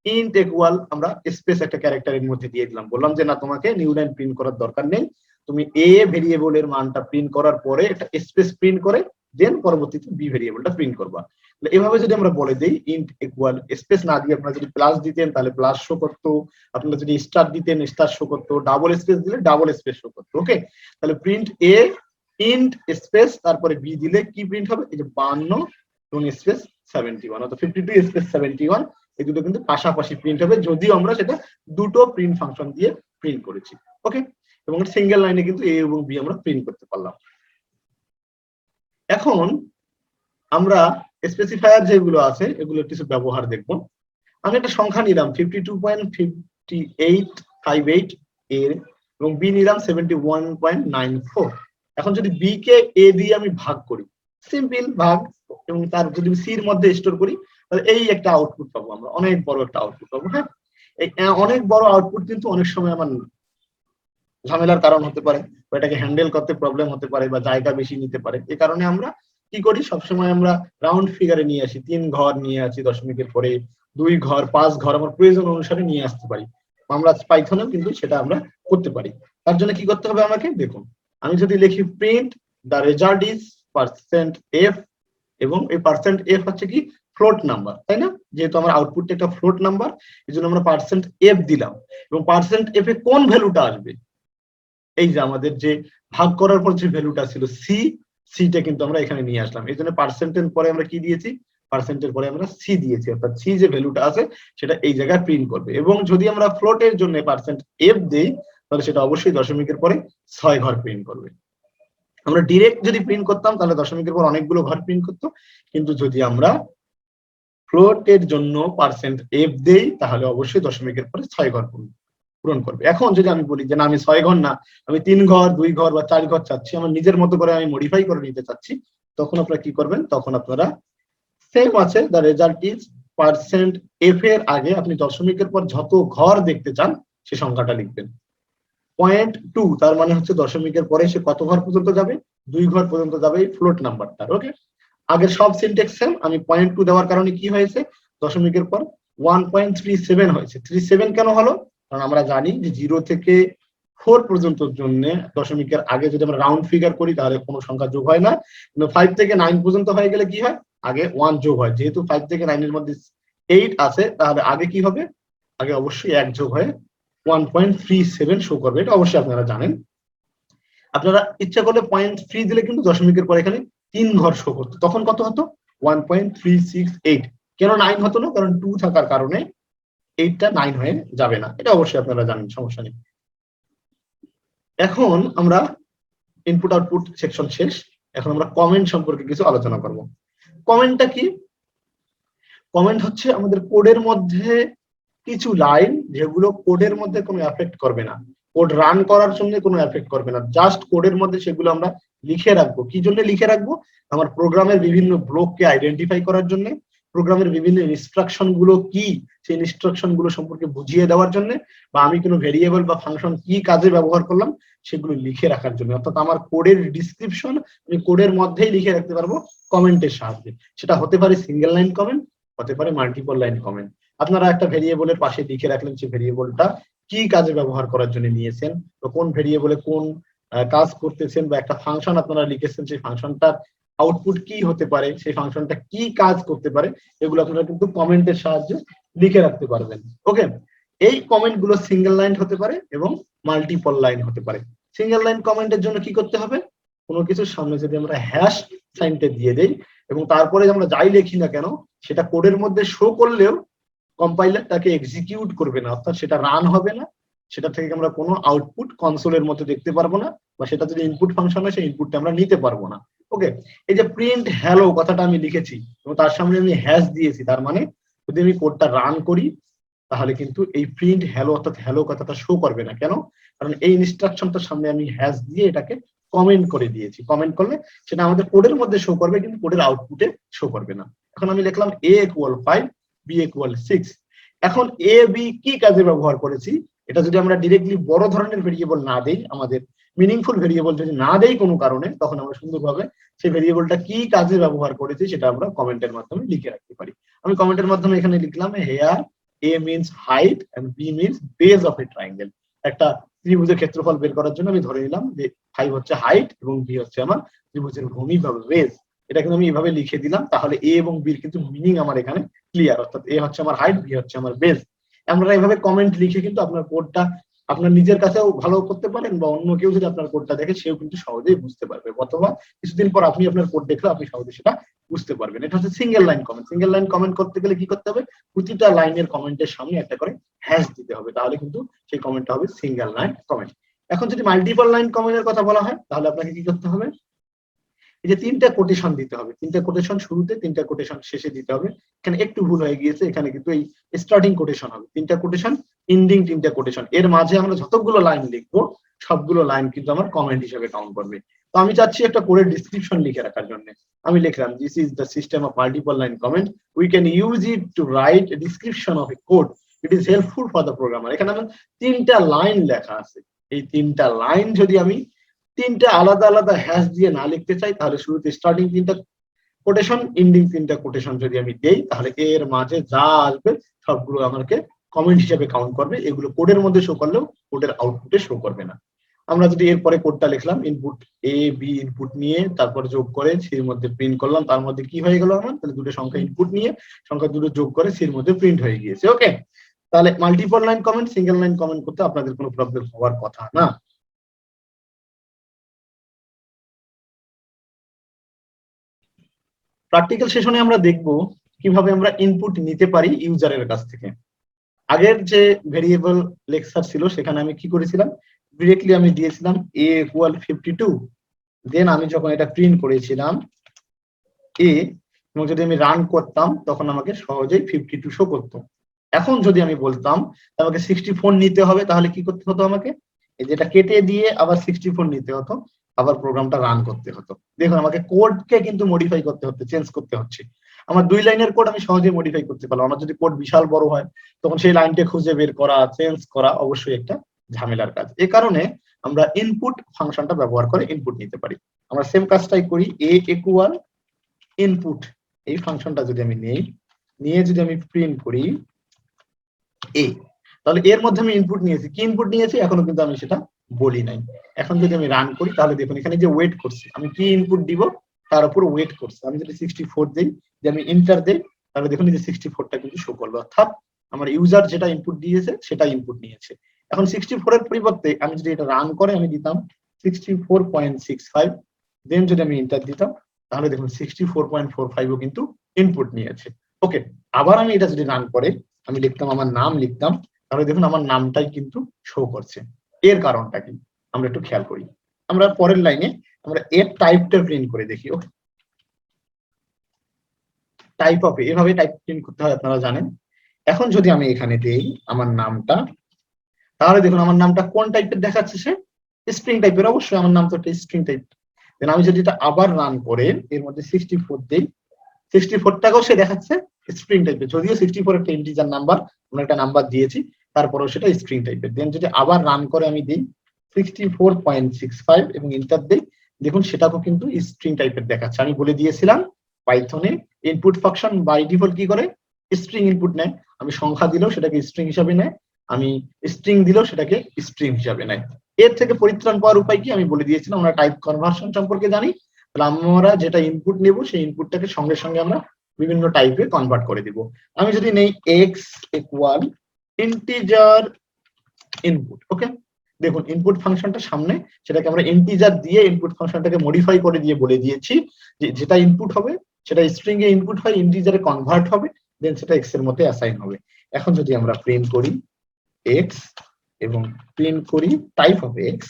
ইন্ট ইকুয়াল, আমরা স্পেস একটা ক্যারেক্টারের মধ্যে দিয়ে দিলাম, বললাম যে না তোমাকে নিউ লাইন প্রিন্ট করার দরকার নেই, তুমি এ ভেরিয়েবলের মানটা প্রিন্ট করার পরে একটা স্পেস প্রিন্ট করে দেন পরবর্তীতে বি ভেরিয়েবলটা প্রিন্ট করবা। এভাবে যদি আমরা বলে দেই ইন্ট ইকুয়াল, স্পেস না দিয়ে আপনারা যদি প্লাস দিতেন তাহলে প্লাস শো করতো, আপনারা যদি স্টার দিতেন স্টার শো করতো, ডাবল স্পেস দিলে ডাবল স্পেস শো করতো। ওকে, তাহলে প্রিন্ট এ ইন্ট স্পেস তারপরে বি দিলে কি প্রিন্ট হবে? এই যে 52 এবং স্পেস 71, অর্থাৎ 52 স্পেস 71 এই দুটো কিন্তু পাশাপাশি প্রিন্ট হবে, যদিও আমরা সেটা দুটো প্রিন্ট ফাংশন দিয়ে প্রিন্ট করেছি। ওকে, এবং সিঙ্গেল লাইনে কিন্তু এ এবং বি আমরা প্রিন্ট করতে পারলাম। এখন আমরা স্পেসিফায়ার যেগুলো আছে এগুলোর কিছু ব্যবহার দেখব। আমি একটা সংখ্যা নিলাম 52.5858 এর, এবং বি নিলাম 71.94। এখন যদি বি কে এ দিয়ে আমি ভাগ করি, সিম্পল ভাগ, এবং তার যদি সি এর মধ্যে স্টোর করি, তাহলে এই একটা আউটপুট পাবো আমরা, অনেক বড় একটা আউটপুট পাবো। হ্যাঁ, এই অনেক বড় আউটপুট কিন্তু অনেক সময় আমার ঝামেলার কারণ হতে পারে, বা এটাকে হ্যান্ডেল করতে প্রবলেম হতে পারে, বা জায়গা বেশি নিতে পারে। এই কারণে আমরা কি করি, সবসময় আমরা রাউন্ড ফিগারে নিয়ে আসি, 3 ঘর নিয়ে আসি, দশমিকের পরে 2 ঘর 5 ঘর আমার প্রয়োজন অনুসারে নিয়ে আসতে পারি। আমরা পাইথনেও কিন্তু সেটা আমরা করতে পারি। তার জন্য কি করতে হবে আমাকে, দেখুন আমি যদি লিখি print the result is %f, এবং এই %f হচ্ছে কি ফ্লোট নাম্বার, তাই না? যেহেতু আমার আউটপুটটা একটা ফ্লোট নাম্বার, এই জন্য আমরা %f দিলাম, এবং %f এ কোন ভ্যালুটা আসবে, এই যে আমাদের যে ভাগ করার পর যে ভ্যালুটা ছিল সি, সিটা কিন্তু আমরা এখানে নিয়ে আসলাম। এই জন্য পার্সেন্টের পরে আমরা কি দিয়েছি, পার্সেন্টের পরে আমরা সি দিয়েছি, অর্থাৎ সি যে ভ্যালুটা আছে সেটা এই জায়গায় প্রিন্ট করবে। এবং যদি আমরা ফ্লোটের জন্য %f দেই, তাহলে সেটা অবশ্যই দশমিকের পরে 6 ঘর প্রিন্ট করবে। আমরা ডিরেক্ট যদি প্রিন্ট করতাম তাহলে দশমিকের পর অনেকগুলো ঘর প্রিন্ট করতো, কিন্তু যদি আমরা ফ্লোটের জন্য %f দেই তাহলে অবশ্যই দশমিকের পরে 6 ঘর পূরণ করবে। এখন যদি আমি বলি যে না, আমি 6 ঘর না, আমি 3 ঘর 2 ঘর বা 4 ঘর চাচ্ছি, আমার নিজের মতো করে আমি মডিফাই করে নিতে চাচ্ছি, তখন আপনারা কি করবেন, তখন আপনারা সেম আছে দ্য রেজাল্ট ইজ %f এর আগে আপনি দশমিকের পর যত ঘর দেখতে চান সে সংখ্যাটা লিখবেন। 0.2 তার মানে হচ্ছে দশমিকের পরে সে কত ঘর পর্যন্ত যাবে, 2 ঘর পর্যন্ত যাবে এই ফ্লোট নাম্বারটা। ওকে, আগের সব সিনট্যাক্স সেম, আমি 0.2 দেওয়ার কারণে কি হয়েছে, দশমিকের পর 1.37 হয়েছে। 37 কেন হলো, কারণ আমরা জানি যে 0 থেকে 4 পর্যন্ত জন্য দশমিকের আগে যদি আমরা রাউন্ড ফিগার করি তাহলে কোনো সংখ্যা যোগ হয় না, কিন্তু 5 থেকে 9 পর্যন্ত হয়ে গেলে কি হয়, আগে 1 যোগ হয়। যেহেতু 5 থেকে 9 এর মধ্যে 8 আছে, তাহলে আগে কি হবে, আগে অবশ্যই 1 যোগ হয়ে 1.37 শো করবে, এটা অবশ্যই আপনারা জানেন। আপনারা ইচ্ছা করলে 0.3 দিলে কিন্তু দশমিকের পর এখানে 3 ঘর শো করতো, তখন কত হতো 1.368। কেন 9 হতো না, কারণ 2 থাকার কারণে 8টা 9 হয়ে যাবে না, এটা অবশ্যই আপনারা জানেন, সমস্যা নেই। এখন আমরা ইনপুট আউটপুট সেকশন শেষ, এখন আমরা কমেন্ট সম্পর্কে কিছু আলোচনা করব। কমেন্টটা কি, কমেন্ট হচ্ছে আমাদের কোডের মধ্যে কিছু লাইন যেগুলো কোডের মধ্যে কোনো এফেক্ট করবে না, কোড রান করার জন্য কোনো এফেক্ট করবে না, জাস্ট কোডের মধ্যে সেগুলো আমরা লিখে রাখবো। কি জন্য লিখে রাখবো, আমার প্রোগ্রামের বিভিন্ন ব্লককে আইডেন্টিফাই করার জন্য, প্রোগ্রামের বিভিন্ন ইনস্ট্রাকশন গুলো কি সেই ইনস্ট্রাকশন গুলো সম্পর্কে বুঝিয়ে দেওয়ার জন্য, বা আমি কোনো ভেরিয়েবল বা ফাংশন কি কাজে ব্যবহার করলাম সেগুলো লিখে রাখার জন্য। অর্থাৎ আমার কোডের ডিসক্রিপশন আমি কোডের মধ্যেই লিখে রাখতে পারবো কমেন্টের সাহায্যে। সেটা হতে পারে সিঙ্গেল লাইন কমেন্ট, হতে পারে মাল্টিপল লাইন কমেন্ট। আপনারা একটা ভেরিয়েবলের পাশে লিখে রাখলেন সেই ভেরিয়েবলটা কি কাজে ব্যবহার করার জন্য নিয়েছেন, তো কোন ভেরিয়েবলে কোন কাজ করতেছেন, বা একটা ফাংশন আপনারা লিখেছেন সেই ফাংশনটার আউটপুট কি হতে পারে, সেই ফাংশনটা কি কাজ করতে পারে, এগুলো আপনারা কিন্তু কমেন্টের সাহায্যে লিখে রাখতে পারবেন। ওকে, এই কমেন্ট গুলো সিঙ্গেল লাইন হতে পারে এবং মাল্টিপল লাইন হতে পারে। সিঙ্গেল লাইন কমেন্টের জন্য কি করতে হবে, কোনো কিছুর সামনে যদি আমরা হ্যাশ সাইনটা দিয়ে দেই এবং তারপরে আমরা যাই লিখি না কেন সেটা কোডের মধ্যে শো করলেও কম্পাইলার তাকে এক্সিকিউট করবে না, অর্থাৎ সেটা রান হবে না, সেটা থেকে আমরা কোনো আউটপুট কনসোলের মধ্যে দেখতে পারবো না, বা সেটা যদি ইনপুট ফাংশন হয় সেই ইনপুটটা আমরা নিতে পারবো না। ওকে, এই যে প্রিন্ট হ্যালো কথাটা আমি লিখেছি এবং তার সামনে আমি হ্যাশ দিয়েছি, তার মানে যদি আমি কোডটা রান করি তাহলে কিন্তু এই প্রিন্ট হ্যালো অর্থাৎ হ্যালো কথাটা শো করবে না। কেন, কারণ এই ইনস্ট্রাকশনটার সামনে আমি হ্যাশ দিয়ে এটাকে কমেন্ট করে দিয়েছি। কমেন্ট করলে সেটা আমাদের কোডের মধ্যে শো করবে, কিন্তু কোডের আউটপুটে শো করবে না। এখন আমি লিখলাম a = 5 b = 6। এখন a b কি কাজে ব্যবহার করেছি, এটা যদি আমরা ডিরেক্টলি বড় ধরনের ভেরিয়েবল না দেই, আমাদের মিনিংফুল ভেরিয়েবল যদি না দেই কোনো কারণে, তখন আমরা সুন্দরভাবে সেই ভেরিয়েবলটা কি কাজে ব্যবহার করেছি সেটা আমরা কমেন্টের মাধ্যমে লিখে রাখতে পারি। আমি কমেন্টের মাধ্যমে এখানে লিখলাম hair a means height and b means base of a triangle। একটা ত্রিভুজের ক্ষেত্রফল বের করার জন্য আমি ধরে নিলাম যে 5 হচ্ছে হাইট এবং b হচ্ছে আমার ত্রিভুজের ভূমি বা বেস। এটা কিন্তু আমি এভাবে লিখে দিলাম, তাহলে a এবং b এর কিন্তু মিনিং আমার এখানে ক্লিয়ার, অর্থাৎ a হচ্ছে আমার হাইট, b হচ্ছে আমার বেস। আমরা এভাবে কমেন্ট লিখে কিন্তু আপনার কোডটা আপনার নিজের কাছেও ভালো করতে পারেন, বা অন্য কেউ যদি আপনার কোডটা দেখে সেও কিন্তু সহজেই বুঝতে পারবে, অথবা কিছুদিন পর আপনি আপনার কোড দেখলে আপনি সহজে সেটা বুঝতে পারবেন। এটা হচ্ছে single line comment. Single line comment করতে গেলে কি করতে হবে, প্রতিটা লাইনের কমেন্টের সামনে একটা করে হ্যাশ দিতে হবে, তাহলে কিন্তু সেই কমেন্টটা হবে সিঙ্গেল লাইন কমেন্ট। এখন যদি মাল্টিপল লাইন কমেন্টের কথা বলা হয়, তাহলে আপনাকে কি করতে হবে, এই যে 3টা কোটেশন দিতে হবে, 3টা কোটেশন শুরুতে, 3টা কোটেশন শেষে দিতে হবে। এখানে একটু ভুল হয়ে গিয়েছে, এখানে কিন্তু এই স্টার্টিং কোটেশন হবে 3টা কোটেশন, এন্ডিং 3টা কোটেশন, এর মাঝে আমরা যতগুলো লাইন লিখবো সবগুলো লাইন কিন্তু আমার কমেন্ট হিসেবে কাউন্ট করবে। তো আমি চাচ্ছি একটা কোডের ডিসক্রিপশন লিখে রাখার জন্য, আমি লিখলাম this is the system of multiple line comment, we can use it to write a description of a code, it is helpful for the programmer. এখানে আমার 3টা লাইন লেখা আছে, এই 3টা লাইন যদি আমি 3টা আলাদা আলাদা হ্যাশ দিয়ে না লিখতে চাই, তাহলে শুরুতে স্টার্টিং 3টা কোটেশন, এন্ডিং 3টা কোটেশন যদি আমি দেই, তাহলে এর মাঝে যা আসবে সবগুলো আমাকে কমেন্ট হিসেবে কাউন্ট করবে, এগুলো কোডের মধ্যে শো করলেও কোডের আউটপুটে শো করবে না। আমরা যদি এরপরে কোডটা লিখলাম, ইনপুট এ বি ইনপুট নিয়ে তারপর যোগ করে সির মধ্যে প্রিন্ট করলাম, তার মধ্যে কি হয়ে গেল আমার, তাহলে দুটো সংখ্যা ইনপুট নিয়ে সংখ্যা দুটো যোগ করে সির মধ্যে প্রিন্ট হয়ে গিয়েছে। ওকে, তাহলে multiple line comment, single line comment করতে আপনাদের কোনো প্রবলেম হওয়ার কথা না। প্র্যাকটিক্যাল সেশনে আমরা দেখব কিভাবে আমরা ইনপুট নিতে পারি ইউজারের কাছ থেকে। আগের যে ভেরিয়েবল লেকচার ছিল সেখানে আমি কি করেছিলাম, ডিরেক্টলি আমি দিয়েছিলাম a ইকুয়াল 52, দেন আমি যখন এটা প্রিন্ট করেছিলাম a, এবং যদি আমি রান করতাম তখন আমাকে সহজেই 52 শো করতো। এখন যদি আমি বলতাম আমাকে 64 নিতে হবে, তাহলে কি করতে হতো, আমাকে এই যেটা কেটে দিয়ে আবার 64 নিতে হতো, আবার প্রোগ্রামটা রান করতে হতো। দেখুন আমাকে কোডকে কিন্তু মডিফাই করতে হচ্ছে, চেঞ্জ করতে হচ্ছে। আমার 2 লাইনের কোড আমি সহজেই মডিফাই করতে পারলাম, আমার যদি কোড বিশাল বড় হয় তখন সেই লাইনটা খুঁজে বের করা, চেঞ্জ করা অবশ্যই একটা ঝামেলার কাজ। এই কারণে আমরা ইনপুট ফাংশনটা ব্যবহার করে ইনপুট নিতে পারি। আমরা সেম কাজটাই করি, a ইকুয়াল ইনপুট, এই ফাংশনটা যদি আমি নেই, নিয়ে যদি আমি প্রিন্ট করি a, তাহলে এর মধ্যে আমি ইনপুট নিয়েছি, কি ইনপুট নিয়েছি এখনো কিন্তু আমি সেটা বলি নাই। এখন যদি আমি রান করি তাহলে দেখুন এখানে যে ওয়েট করছি, আমি কি ইনপুট দিব তার উপর ওয়েট করছে। আমি যদি 64 দিই, যে আমি এন্টার দেই, তাহলে দেখুন এই যে 64টা কিন্তু শো করলো, অর্থাৎ আমার ইউজার যেটা ইনপুট দিয়েছে সেটা ইনপুট নিয়েছে। এখন 64 এর পরিবর্তে আমি যদি এটা রান করে আমি দিতাম 64.65, দেন যদি আমি এন্টার দিতাম তাহলে দেখুন 64.45ও কিন্তু ইনপুট নিয়েছে। ওকে, আবার আমি এটা যদি রান করে আমি লিখতাম, আমার নাম লিখতাম, তাহলে দেখুন আমার নামটাই কিন্তু শো করছে। এর কারণটা কি আমরা একটু খেয়াল করি। আমরা পরের লাইনে আমরা এর টাইপটা প্রিন্ট করে দেখি। ওকে, টাইপ অফ এভাবে টাইপ প্রিন্ট করতে হয়, আপনারা জানেন। এখন যদি আমি এখানে দেই আমার নামটা, তাহলে দেখুন আমার নামটা কোন টাইপের দেখাচ্ছে, সে স্ট্রিং টাইপের, অবশ্যই আমার নাম তো একটা স্ট্রিং টাইপ। দেন আমি যদি এটা আবার রান করে এর মধ্যে 64 দেই, 64টাকেও সে দেখাচ্ছে স্ট্রিং টাইপের, যদিও 64 একটা ইন্টিজার নাম্বার, আমরা একটা নাম্বার দিয়েছি, তারপরেও সেটা স্ট্রিং টাইপের। দেন যদি আবার রান করে আমি দিই 64.65 এবং এন্টার দেই, দেখুন সেটাকেও কিন্তু স্ট্রিং টাইপের দেখাচ্ছে। আমি বলে দিয়েছিলাম পাইথনে ইনপুট ফাংশন বাই ডিফল্ট কি করে, স্ট্রিং ইনপুট নেয়। আমি সংখ্যা দিলেও সেটাকে স্ট্রিং হিসাবে নেয়, আমি স্ট্রিং দিলেও সেটাকে স্ট্রিং হিসাবে নেয়। এর থেকে পরিত্রাণ পাওয়ার উপায় কি আমি বলে দিয়েছিলাম, আমরা টাইপ কনভার্সন সম্পর্কে জানি, তাহলে আমরা যেটা ইনপুট নেব সেই ইনপুটটাকে সঙ্গে সঙ্গে আমরা বিভিন্ন টাইপে কনভার্ট করে দিব। আমি যদি নেই এক্স ইকুয়াল ইন্টিজার ইনপুট, ওকে, দেখুন ইনপুট ফাংশনটা সামনে, সেটাকে আমরা ইন্টিজার দিয়ে ইনপুট ফাংশনটাকে মডিফাই করে দিয়ে বলে দিয়েছি যে যেটা ইনপুট হবে সেটা স্ট্রিং এ ইনপুট হয়, ইন্টিজারে কনভার্ট হবে, দেন সেটা এক্স এর মধ্যে অ্যাসাইন হবে। এখন যদি আমরা প্রিন্ট করি এক্স এবং প্রিন্ট করি টাইপ অফ এক্স,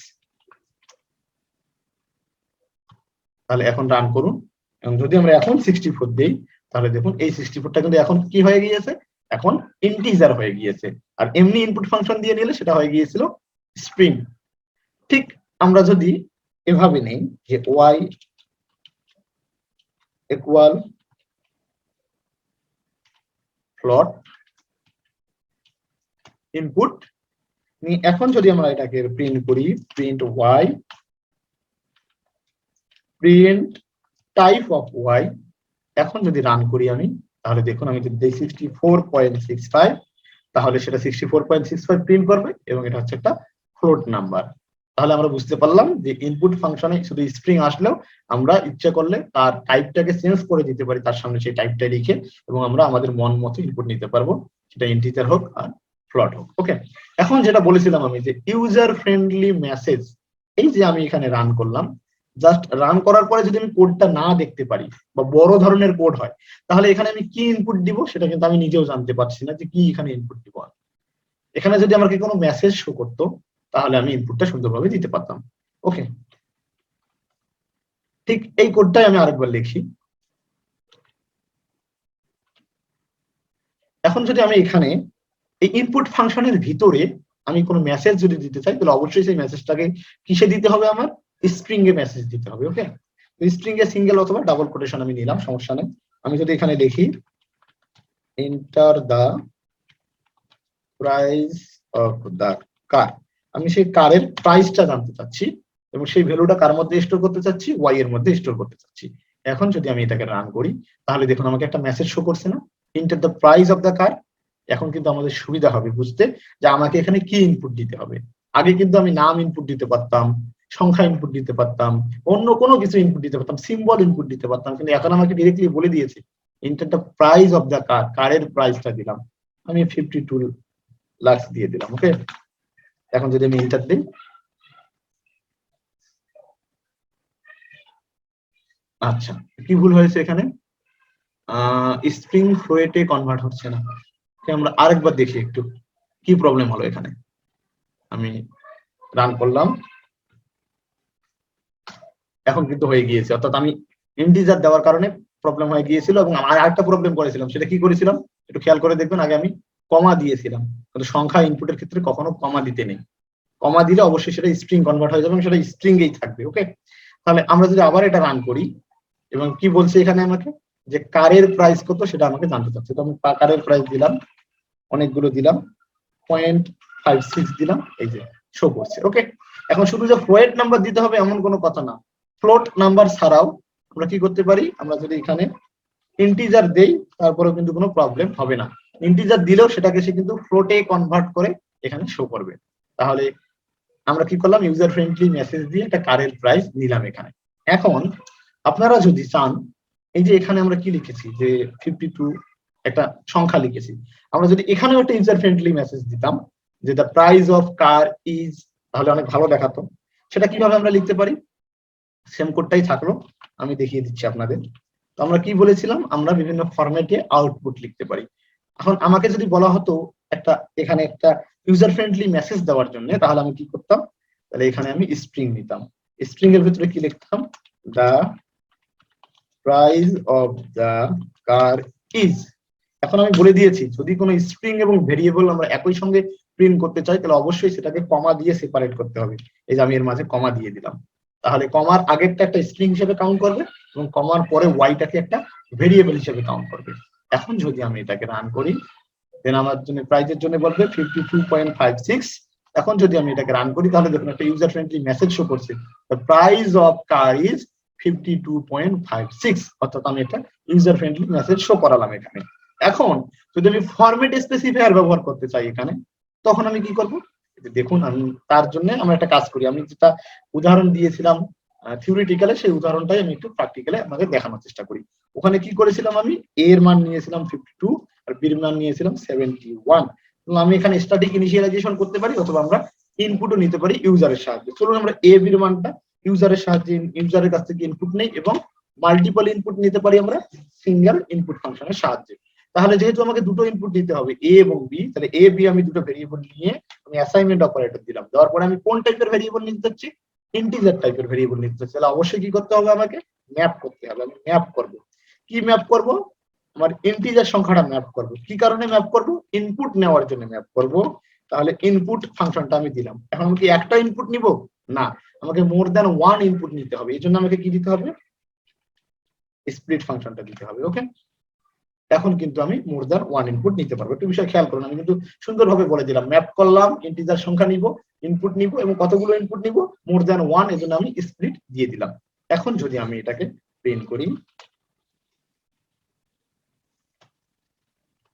তাহলে এখন রান করুন, এবং যদি আমরা এখন 64 দেই, তাহলে দেখুন এই 64টা কিন্তু এখন কি হয়ে গিয়েছে, এখন ইন্টিজার হয়ে গিয়েছে। আর এমনি ইনপুট ফাংশন দিয়ে নিলে সেটা হয়ে গিয়েছিল স্ট্রিং। ঠিক আমরা যদি এভাবে নেই যে ওয়াই ইকুয়াল ফ্লোট ইনপুট, এখন যদি আমরা এটাকে প্রিন্ট করি print y print type of y, এখন যদি রান করি আমি, তাহলে দেখুন আমি যদি দিই 64.65, তাহলে সেটা 64.65 প্রিন্ট করবে এবং এটা হচ্ছে একটা ফ্লোট নাম্বার। তাহলে আমরা বুঝতে পারলাম যে ইনপুট ফাংশনে শুধু স্ট্রিং আসলেও আমরা ইচ্ছা করলে তার টাইপটাকে চেঞ্জ করে দিতে পারি, তার সামনে সেই টাইপটা লিখে, এবং আমরা আমাদের মন মতো ইনপুট নিতে পারবো, সেটা ইন্টিজার হোক আর ফ্লট হোক। ওকে, এখন যেটা বলেছিলাম আমি যে ইউজার ফ্রেন্ডলি মেসেজ, এই যে আমি এখানে রান করলাম, জাস্ট রান করার পরে যদি আমি কোডটা না দেখতে পারি বা বড় ধরনের কোড হয়, তাহলে এখানে আমি কি ইনপুট দিব সেটা কিন্তু আমি নিজেও জানতে পারছি না যে কি এখানে ইনপুট দিব। এখানে যদি আমাকে কোনো মেসেজ শো করতো তাহলে আমি ইনপুটটা সুন্দরভাবে দিতে পারতাম। ওকে, ঠিক এই কোডটাই আমি আরেকবার লিখি। এখন যদি আমি এখানে এই ইনপুট ফাংশনের ভিতরে আমি কোনো মেসেজ যদি দিতে চাই, তাহলে অবশ্যই সেই মেসেজটাকে কিসে দিতে হবে, আমার স্ট্রিং এ মেসেজ দিতে হবে। ওকে, স্ট্রিং এ সিঙ্গেল অথবা ডাবল কোটেশন আমি নিলাম, সমস্যা নেই। আমি যদি এখানে লিখি enter the price of the car, আমি সেই কারের প্রাইসটা জানতে চাচ্ছি এবং সেই ভ্যালুটা কার মধ্যে স্টোর করতে চাচ্ছি, ওয়াই এর মধ্যে স্টোর করতে চাচ্ছি। এখন যদি আমি এটাকে রান করি তাহলে দেখুন আমাকে একটা মেসেজ শো করছে না, enter the price of the car. এখন কিন্তু আমাদের সুবিধা হবে বুঝতে যে আমাকে এখানে কি ইনপুট দিতে হবে। আগে কিন্তু আমি নাম ইনপুট দিতে পারতাম, সংখ্যা ইনপুট দিতে পারতাম, অন্য কোনো কিছু ইনপুট দিতে পারতাম, সিম্বল ইনপুট দিতে পারতাম, কিন্তু এখন আমাকে ডিরেক্টলি বলে দিয়েছে enter the price of the car, কারের প্রাইসটা দিলাম, আমি 52 লাখ দিয়ে দিলাম। ওকে, এখন যদি আমি এন্টার দিই, আচ্ছা কি ভুল হয়েছে এখানে, স্ট্রিং ফ্লোয়েটে কনভার্ট হচ্ছে না। আমরা আরেকবার দেখি একটু কি প্রবলেম হলো এখানে। আমি রান করলাম, এখন কিন্তু হয়ে গিয়েছে, অর্থাৎ আমি ইন্টিজার দেওয়ার কারণে প্রবলেম হয়ে গিয়েছিল। এবং আমার আরেকটা প্রবলেম করেছিলাম, সেটা কি করেছিলাম একটু খেয়াল করে দেখবেন, আগে আমি কমা দিয়েছিলাম, কিন্তু সংখ্যা ইনপুটের ক্ষেত্রে কখনো কমা দিতে নেই, কমা দিলে অবশ্যই সেটা স্ট্রিং কনভার্ট হয়ে যাবে এবং সেটা স্ট্রিং এই থাকবে। ওকে, তাহলে আমরা যদি আবার এটা রান করি এবং কি বলছে এখানে আমাকে যে কারের প্রাইস কত সেটা আমাকে জানতে চাচ্ছে, তো আমি কারের প্রাইস দিলাম, অনেকগুলো দিলাম, 0.56 দিলাম, এই যে শো করছে। ওকে, এখন শুধু যে ফ্লোট নাম্বার দিতে হবে এমন কোনো কথা না, ফ্লোট নাম্বার ছাড়াও আমরা কি করতে পারি, আমরা যদি এখানে ইন্টিজার দেই তারপরেও কিন্তু কোনো প্রবলেম হবে না, ইন্টিজার দিলেও সেটাকে সে কিন্তু ফ্লোটে কনভার্ট করে এখানে শো করবে। তাহলে আমরা কি করলাম, ইউজার ফ্রেন্ডলি মেসেজ দিয়ে একটা কারের প্রাইস নিলাম এখানে। এখন আপনারা যদি চান, এই যে এখানে আমরা কি লিখেছি যে 52 একটা সংখ্যা লিখেছি, আমরা যদি এখানেও একটা ইউজার ফ্রেন্ডলি মেসেজ দিতাম যে the price of car is, তাহলে অনেক ভালো দেখাতো। সেটা কিভাবে আমরা লিখতে পারি, সেম কোডটাই থাকলো, আমি দেখিয়ে দিচ্ছি আপনাদের। তো আমরা কি বলেছিলাম, আমরা বিভিন্ন ফরম্যাটে আউটপুট লিখতে পারি। এখন আমাকে যদি বলা হতো একটা এখানে একটা ইউজার ফ্রেন্ডলি মেসেজ দেওয়ার জন্য, তাহলে আমি কি করতাম, তাহলে এখানে আমি স্ট্রিং নিতাম, স্ট্রিং এর ভিতরে কি লিখতাম, the price of the car is. এখন আমি বলে দিয়েছি যদি কোনো স্ট্রিং এবং ভেরিয়েবল আমরা একই সঙ্গে প্রিন্ট করতে চাই তাহলে অবশ্যই সেটাকে কমা দিয়ে সেপারেট করতে হবে। এই যে আমি এর মাঝে কমা দিয়ে দিলাম, তাহলে কমার আগেরটা একটা স্ট্রিং হিসেবে কাউন্ট করবে এবং কমার পরে ওয়াইটাকে একটা ভেরিয়েবল হিসেবে কাউন্ট করবে। এখন যদি আমি এটাকে রান করি দেন আমার জন্য প্রাইজের জন্য বলবে 52.56। এখন যদি আমি এটাকে রান করি তাহলে দেখুন একটা ইউজার ফ্রেন্ডলি মেসেজ শো করছে, the price of car is 52.56, অর্থাৎ আমি একটা ইউজার ফ্রেন্ডলি মেসেজ শো করালাম এখানে। এখন যদি আমি ফরম্যাট স্পেসিফায়ার ব্যবহার করতে চাই এখানে, তখন আমি কি করব, দেখুন আমি তার জন্য আমরা একটা কাজ করি, আমি যেটা উদাহরণ দিয়েছিলাম থিওরিটিক্যালে সেই উদাহরণটাই আমি একটু প্র্যাকটিক্যালে আপনাদের দেখানোর চেষ্টা করি। ওখানে কি করেছিলাম, আমি এ এর মান নিয়েছিলাম 52 আর বি এর মান নিয়েছিলাম 71। আমি এখানে স্ট্যাটিক ইনিশিয়ালাইজেশন করতে পারি অথবা আমরা ইনপুটও নিতে পারি ইউজারের সাহায্যে। চলুন আমরা এ বির মানটা ইউজারের সাহায্যে, ইউজারের কাছ থেকে ইনপুট নেই এবং মাল্টিপল ইনপুট নিতে পারি আমরা সিঙ্গেল ইনপুট ফাংশনের সাহায্যে। তাহলে যেহেতু আমাকে দুটো ইনপুট দিতে হবে এ এবং বি, তাহলে এ বি আমি দুটো ভেরিয়েবল নিয়ে আমি অ্যাসাইনমেন্ট অপারেটর দিলাম, দেওয়ার পরে আমি কোন টাইপের ভেরিয়েবল নিতে চাচ্ছি, ইন্টিজার টাইপের ভেরিয়েবল নিতে চাচ্ছি, তাহলে অবশ্যই কি করতে হবে, আমাকে ম্যাপ করতে হবে। আমি ম্যাপ করব, কি ম্যাপ করব, আমার ইন্টিজার সংখ্যাটা ম্যাপ করব। কি কারণে ম্যাপ করব, ইনপুট নেওয়ার জন্য ম্যাপ করব। তাহলে ইনপুট ফাংশনটা আমি দিলাম, এখন আমি কি একটা ইনপুট নিব না, আমাকে মোর দ্যান ওয়ান ইনপুট নিতে হবে, এই জন্য আমাকে কি দিতে হবে, স্প্লিট ফাংশনটা দিতে হবে। ওকে, এখন কিন্তু আমি মোর দ্যান ওয়ান ইনপুট নিতে পারবো। একটু বিষয় খেয়াল করুন, আমি কিন্তু সুন্দরভাবে বলে দিলাম, ম্যাপ করলাম, ইন্টিজার সংখ্যা নিব, ইনপুট নিব এবং কতগুলো ইনপুট নিব, মোর দ্যান ওয়ান, এই জন্য আমি স্প্লিট দিয়ে দিলাম। এখন যদি আমি এটাকে প্রিন্ট করি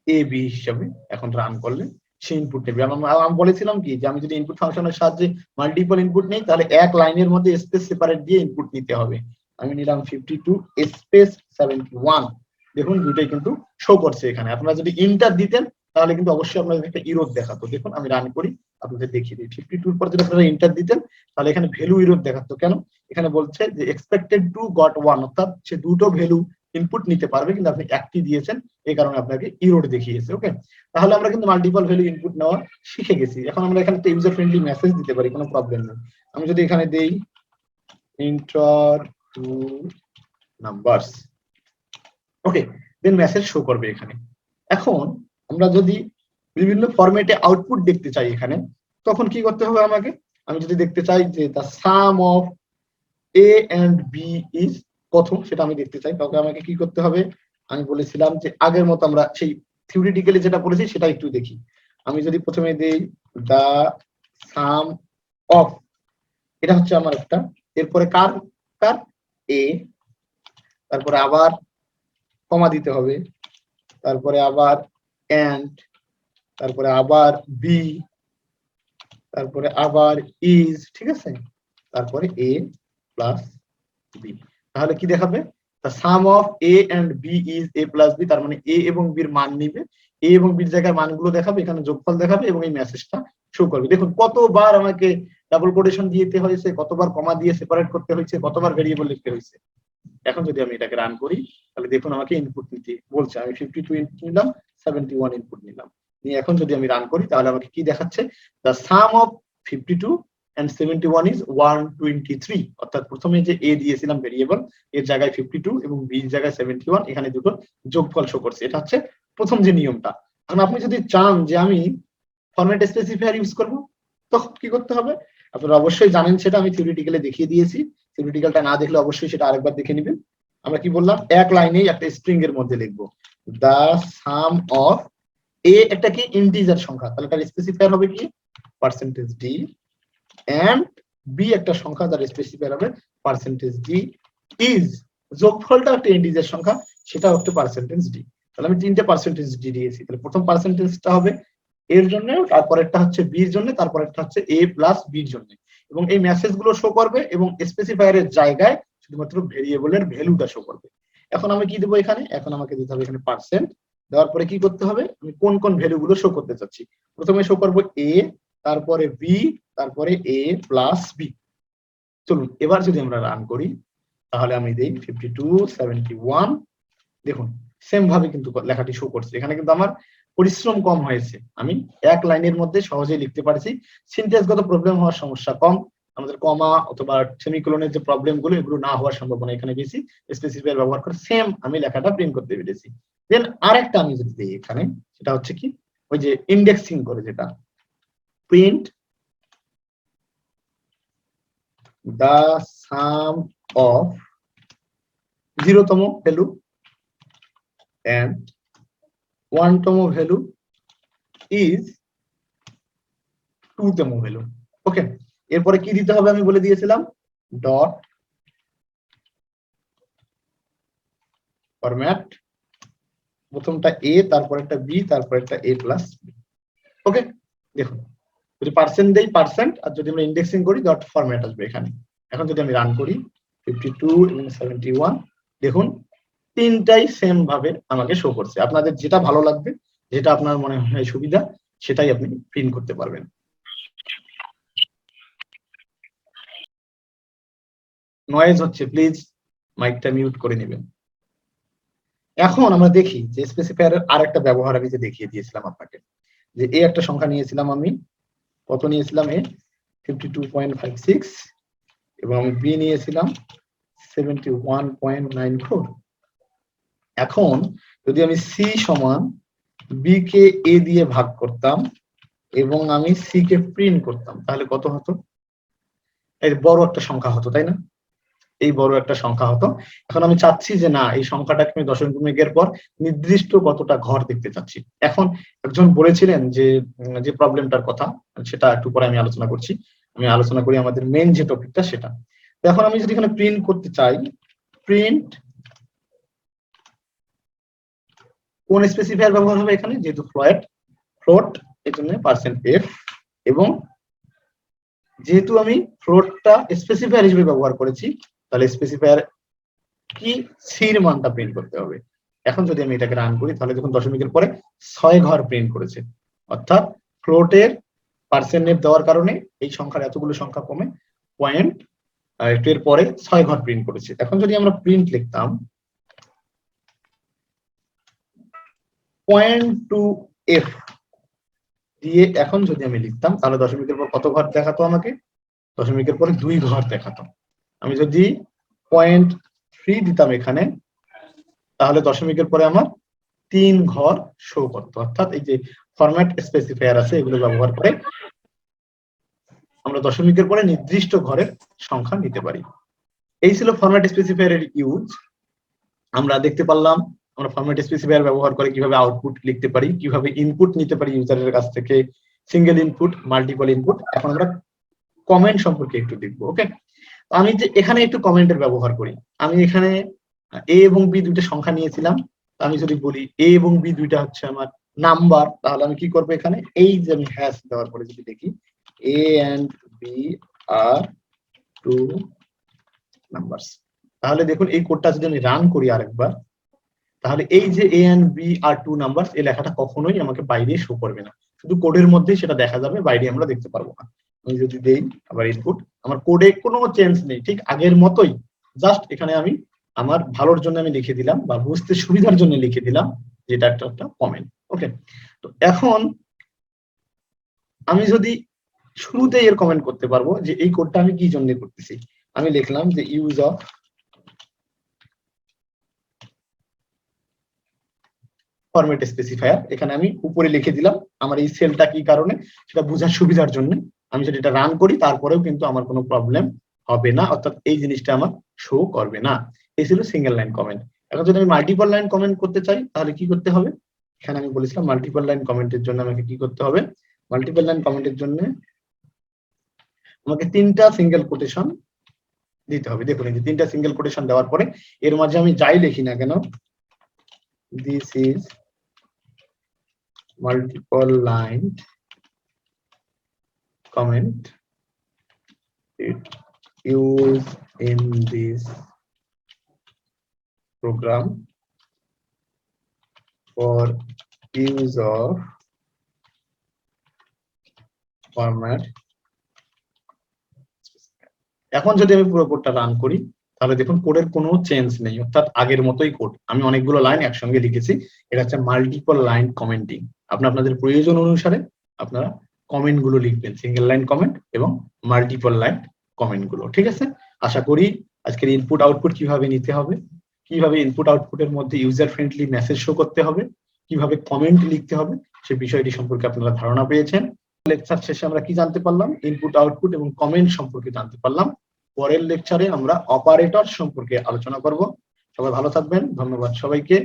এ বি হিসাবে, এখন রান করলে সে ইনপুট নেবে। আমি বলেছিলাম কি যে আমি যদি ইনপুট ফাংশনের সাহায্যে মাল্টিপল ইনপুট নেই তাহলে এক লাইনের মধ্যে স্পেস সেপারেট দিয়ে ইনপুট নিতে হবে। আমি নিলাম 52 স্পেস 71, দেখুন দুটোই কিন্তু শো করছে এখানে। আপনারা যদি ইন্টার দিতেন তাহলে কিন্তু অবশ্যই আপনাদের একটা ইরোর দেখাতো। দেখুন আমি রান করি, আপনাদের দেখিয়ে দিই। 52 পর যদি আপনারা এন্টার দিতেন তাহলে এখানে ভ্যালু ইরোর দেখাতো। কেন? এখানে বলছে যে এক্সপেক্টেড টু গট 1, অর্থাৎ সে দুটো ভ্যালু ইনপুট নিতে পারবে কিন্তু আপনি একটি দিয়েছেন, এই কারণে আপনাকে ইরোর দেখিয়েছে। ওকে, তাহলে আমরা কিন্তু মাল্টিপল ভ্যালু ইনপুট নেওয়া শিখে গেছি। এখন আমরা এখানে একটা ইউজার ফ্রেন্ডলি মেসেজ দিতে পারি, কোনো প্রবলেম নেই। আমি যদি এখানে দেই এন্টার টু নাম্বারস, ওকে, দেন মেসেজ শো করবে এখানে। এখন আমরা যদি বিভিন্ন ফরম্যাটে আউটপুট দেখতে চাই এখানে, তখন কি করতে হবে আমাকে? আমি যদি দেখতে চাই যে the sum of a and b is কত, সেটা আমি দেখতে চাই, তাহলে আমাকে কি করতে হবে? আমি বলেছিলাম যে আগের মতো আমরা সেই থিওরিটিক্যালি যেটা পড়েছি সেটা একটু দেখি। আমি যদি প্রথমে দেই দ্য সাম অফ, এটা হচ্ছে আমার একটা, এরপরে কার কার এ, তারপরে আবার কমা দিতে হবে, তারপরে আবার এন্ড, তারপরে আবার বি, তারপরে আবার ইজ, ঠিক আছে, তারপরে এ প্লাস বি। তাহলে কি দেখাবে? the sum of a and b is a plus b, তার মানে a এবং b এর মান নিবে, a এবং b এর জায়গায় মানগুলো দেখাবে, এখানে যোগফল দেখাবে এবং এই মেসেজটা শো করবে। দেখুন কতবার আমাকে ডাবল কোটেশন দিতে হয়েছে, কতবার কমা দিয়ে সেপারেট করতে হয়েছে, কতবার ভেরিয়েবল লিখতে হয়েছে। এখন যদি আমি এটাকে রান করি তাহলে দেখুন আমাকে ইনপুট নিতে বলছে, আমি 52 ইনপুট নিলাম, 71 ইনপুট নিলাম, নিয়ে এখন যদি আমি রান করি তাহলে আমাকে কি দেখাচ্ছে? the sum of 52 and 71 is 123, অর্থাৎ প্রথমে যে a দিয়েছিলাম ভেরিয়েবল, এর জায়গায় 52 এবং b এর জায়গায় 71, এখানে দুটো যোগফল শো করছে। এটা হচ্ছে প্রথম যে নিয়মটা। এখন আপনি যদি চান যে আমি ফরম্যাট স্পেসিফায়ার ইউজ করব, তখন কি করতে হবে? আপনারা অবশ্যই জানেন সেটা, আমি থিওরিটিক্যালি দেখিয়ে দিয়েছি। থিওরিটিক্যালটা না দেখলে অবশ্যই সেটা আরেকবার দেখে নেবেন। আমরা কি বললাম? এক লাইনেই একটা স্ট্রিং এর মধ্যে লিখবো দ্য সাম অফ এ, একটা কি ইন্টিজার সংখ্যা, তাহলে তার স্পেসিফায়ার হবে কি পার্সেন্টেজ ডি, এন্ড বি একটা সংখ্যা, তার স্পেসিফায়ার হবে পার্সেন্টেজ ডি, ইজ যোগফলটা একটা ইন্টিজার সংখ্যা, সেটা হচ্ছে পার্সেন্টেজ ডি। তাহলে আমি তিনটে পার্সেন্টেজ ডি দিয়েছি, তাহলে প্রথম পার্সেন্টেজটা হবে এর জন্য, তারপরেরটা হচ্ছে বির জন্য, তারপরেরটা হচ্ছে এ প্লাস বির জন্য, এবং এই মেসেজ গুলো শো করবে এবং স্পেসিফায়ারের জায়গায় শুধুমাত্র ভেরিয়েবলের ভ্যালুটা শো করবে। এখন আমি কি দেবো এখানে? এখন আমাকে দিতে হবে এখানে পার্সেন্ট, দেওয়ার পরে কি করতে হবে? আমি কোন কোন ভ্যালু গুলো শো করতে চাচ্ছি, প্রথমে শো করবো এ, তারপরে বি, তারপরে এ প্লাস বি। চলুন এবার যদি আমরা রান করি তাহলে আমি দেই 52 71, দেখুন সেম ভাবে কিন্তু লেখাটি শো করছে। এখানে কিন্তু আমার পরিশ্রম কম হয়েছে, আমি এক লাইনের মধ্যে সহজেই লিখতে পারছি, সিনট্যাক্সগত প্রবলেম হওয়ার সমস্যা কম, আমাদের কমা অথবা সেমিকোলনের যে প্রবলেম গুলো এগুলো না হওয়ার সম্ভাবনা এখানে বেশি। স্পেসিফায়ার ব্যবহার করে সেম আমি লেখাটা প্রিন্ট করতে পেরেছি। দেন আরেকটা আমি যদি দিই এখানে, সেটা হচ্ছে কি ওই যে ইন্ডেক্সিং করে, যেটা প্রিন্ট the sum of 0তম ভ্যালু and 1তম ভ্যালু is 2তম ভ্যালু। ওকে, এরপরে কি দিতে হবে আমি বলে দিয়েছিলাম, ডট ফরম্যাট, প্রথমটা এ, তারপর একটা বি, তারপর একটা এ প্লাস বি। ওকে, দেখুন যদি পার্সেন্ট দেই পার্সেন্ট, আর যদি আমরা ইন্ডেক্সিং করি ডট ফরম্যাট আসবে এখানে। এখন যদি আমি রান করি 52 এবং 71, দেখুন তিনটাই সেম ভাবে আমাকে শো করছে। আপনাদের যেটা ভালো লাগবে, যেটা আপনার মনে হয় সুবিধা, সেটাই আপনি প্রিন্ট করতে পারবেন। নয়েজ হচ্ছে, প্লিজ মাইকটা মিউট করে নেবেন। এখন আমরা দেখি যে স্পেসিফায়ারের আরেকটা ব্যবহার আমি যে দেখিয়ে দিয়েছিলাম আপনাকে, যে এ একটা সংখ্যা নিয়েছিলাম আমি, কত নিয়েছিলাম? এ 52.56, এবং আমি বি নিয়েছিলাম 71.94। এখন যদি আমি সি সমান বি কে এ দিয়ে ভাগ করতাম এবং আমি সি কে প্রিন্ট করতাম, তাহলে কত হতো? এই বড় একটা সংখ্যা হতো, তাই না? এই বড় একটা সংখ্যা হতো। এখন আমি চাচ্ছি যে না, এই সংখ্যাটাকে আমি দশমিকের পর নির্দিষ্ট কতটা ঘর দেখতে চাচ্ছি। এখন একজন বলেছিলেন যে প্রবলেমটার কথা, সেটা একটু পরে আমি আলোচনা করছি। আমি আলোচনা করি আমাদের মেইন যে টপিকটা সেটা। এখন আমি যদি এখানে প্রিন্ট করতে চাই, প্রিন্ট কোন স্পেসিফায়ার ব্যবহার হবে এখানে? যেহেতু ফ্লোট, এর জন্য %f, এবং যেহেতু আমি ফ্লোটটা স্পেসিফায়ার হিসেবে ব্যবহার করেছি, তাহলে স্পেসিফায়ার কি সির মানটা প্রিন্ট করতে হবে। এখন যদি আমি এটাকে রান করি তাহলে দেখুন দশমিকের পরে 6 ঘর প্রিন্ট করেছে, অর্থাৎ ফ্লোটের পার্সেন্ট নেম দেওয়ার কারণে এই সংখ্যার এতগুলো সংখ্যা কমে পয়েন্ট এর পরে 6 ঘর প্রিন্ট করেছে। এখন যদি আমরা প্রিন্ট লিখতাম .2f দিয়ে এখন যদি আমি লিখতাম তাহলে দশমিকের পর কত ঘর দেখাতো আমাকে? দশমিকের পরে 2 ঘর দেখাতো। আমি যদি 0.3 দিতাম এখানে তাহলে দশমিকের পরে আমার 3 ঘর শো করতো। অর্থাৎ এই যে ফরম্যাট স্পেসিফায়ার আছে এগুলো ব্যবহার করে আমরা দশমিকের পরে নির্দিষ্ট ঘরের সংখ্যা নিতে পারি। এই ছিল ফরম্যাট স্পেসিফায়ারের ইউজ। আমরা দেখতে পারলাম আমরা ফরম্যাট স্পেসিফায়ার ব্যবহার করে কিভাবে আউটপুট লিখতে পারি, কিভাবে ইনপুট নিতে পারি ইউজারের কাছ থেকে, সিঙ্গেল ইনপুট, মাল্টিপল ইনপুট। এখন আমরা কমেন্ট সম্পর্কে একটু দেখবো। ওকে, আমি যে এখানে একটু কমেন্টের ব্যবহার করি। আমি এখানে এ এবং বি দুইটা সংখ্যা নিয়েছিলাম। আমি যদি বলি এ এবং বি দুইটা হচ্ছে আমার নাম্বার, তাহলে আমি কি করবো এখানে এই যে আমি হ্যাশ দেওয়ার পরে যদি দেখি এ এন্ড বি আর 2 নাম্বারস, তাহলে দেখুন এই কোডটা যদি আমি রান করি আরেকবার তাহলে এই যে এ এন্ড বি আর 2 নাম্বারস এই লেখাটা কখনোই আমাকে বাইরে শো করবে না, শুধু কোডের মধ্যেই সেটা দেখা যাবে, বাইরে আমরা দেখতে পারবো না। আমি যদি দেই আবার ইনপুট, আমার কোডে কোনো চেঞ্জ নেই, ঠিক আগের মতোই, জাস্ট এখানে আমি আমার ভালোর জন্য আমি লিখে দিলাম বা বুঝতে সুবিধার জন্য লিখে দিলাম যেটা একটা কমেন্ট। ওকে, তো এখন আমি যদি শুরুতে এর কমেন্ট করতে পারবো যে এই কোডটা আমি কি জন্য করতেছি। আমি লিখলাম যে ইউজ অফ ফরম্যাট স্পেসিফায়ার, এখানে আমি উপরে লিখে দিলাম আমার এই সেলটা কি কারণে সেটা বোঝার সুবিধার জন্য। আমি যদি এটা রান করি তারপরেও কিন্তু আমার কোনো প্রবলেম হবে না, অর্থাৎ এই জিনিসটা আমার শো করবে না। এই ছিল সিঙ্গেল লাইন কমেন্ট। এখন যদি আমি মাল্টিপল লাইন কমেন্ট করতে চাই তাহলে কি করতে হবে? এখানে আমি বলেছিলাম মাল্টিপল লাইন কমেন্টের জন্য আমাকে কি করতে হবে? মাল্টিপল লাইন কমেন্টের জন্য আমাকে 3টা সিঙ্গেল কোটেশন দিতে হবে। দেখুন এই যে 3টা সিঙ্গেল কোটেশন দেওয়ার পরে এর মাঝে আমি যাই লিখি না কেন, this is multiple line comment it used in this program for use of format। এখন যদি আমি পুরো কোডটা রান করি তাহলে দেখুন কোডের কোনো চেঞ্জ নেই, অর্থাৎ আগের মতোই কোড। আমি অনেকগুলো লাইন একসঙ্গে লিখেছি, এটা হচ্ছে মাল্টিপল লাইন কমেন্টিং। আপনাদের প্রয়োজন অনুসারে আপনারা কমেন্ট গুলো লিখবেন, সিঙ্গেল লাইন কমেন্ট এবং মাল্টিপল লাইন কমেন্ট গুলো। ঠিক আছে, আশা করি আজকের ইনপুট আউটপুট কিভাবে নিতে হবে, কিভাবে ইনপুট আউটপুটের মধ্যে ইউজার ফ্রেন্ডলি মেসেজ শো করতে হবে, কিভাবে কমেন্ট লিখতে হবে সেই বিষয়টি সম্পর্কে আপনারা ধারণা পেয়েছেন। লেকচার শেষে আমরা কি জানতে পারলাম? ইনপুট আউটপুট এবং কমেন্ট সম্পর্কে জানতে পারলাম। পরের লেকচারে আমরা অপারেটর সম্পর্কে আলোচনা করব। সবাই ভালো থাকবেন, ধন্যবাদ সবাইকে।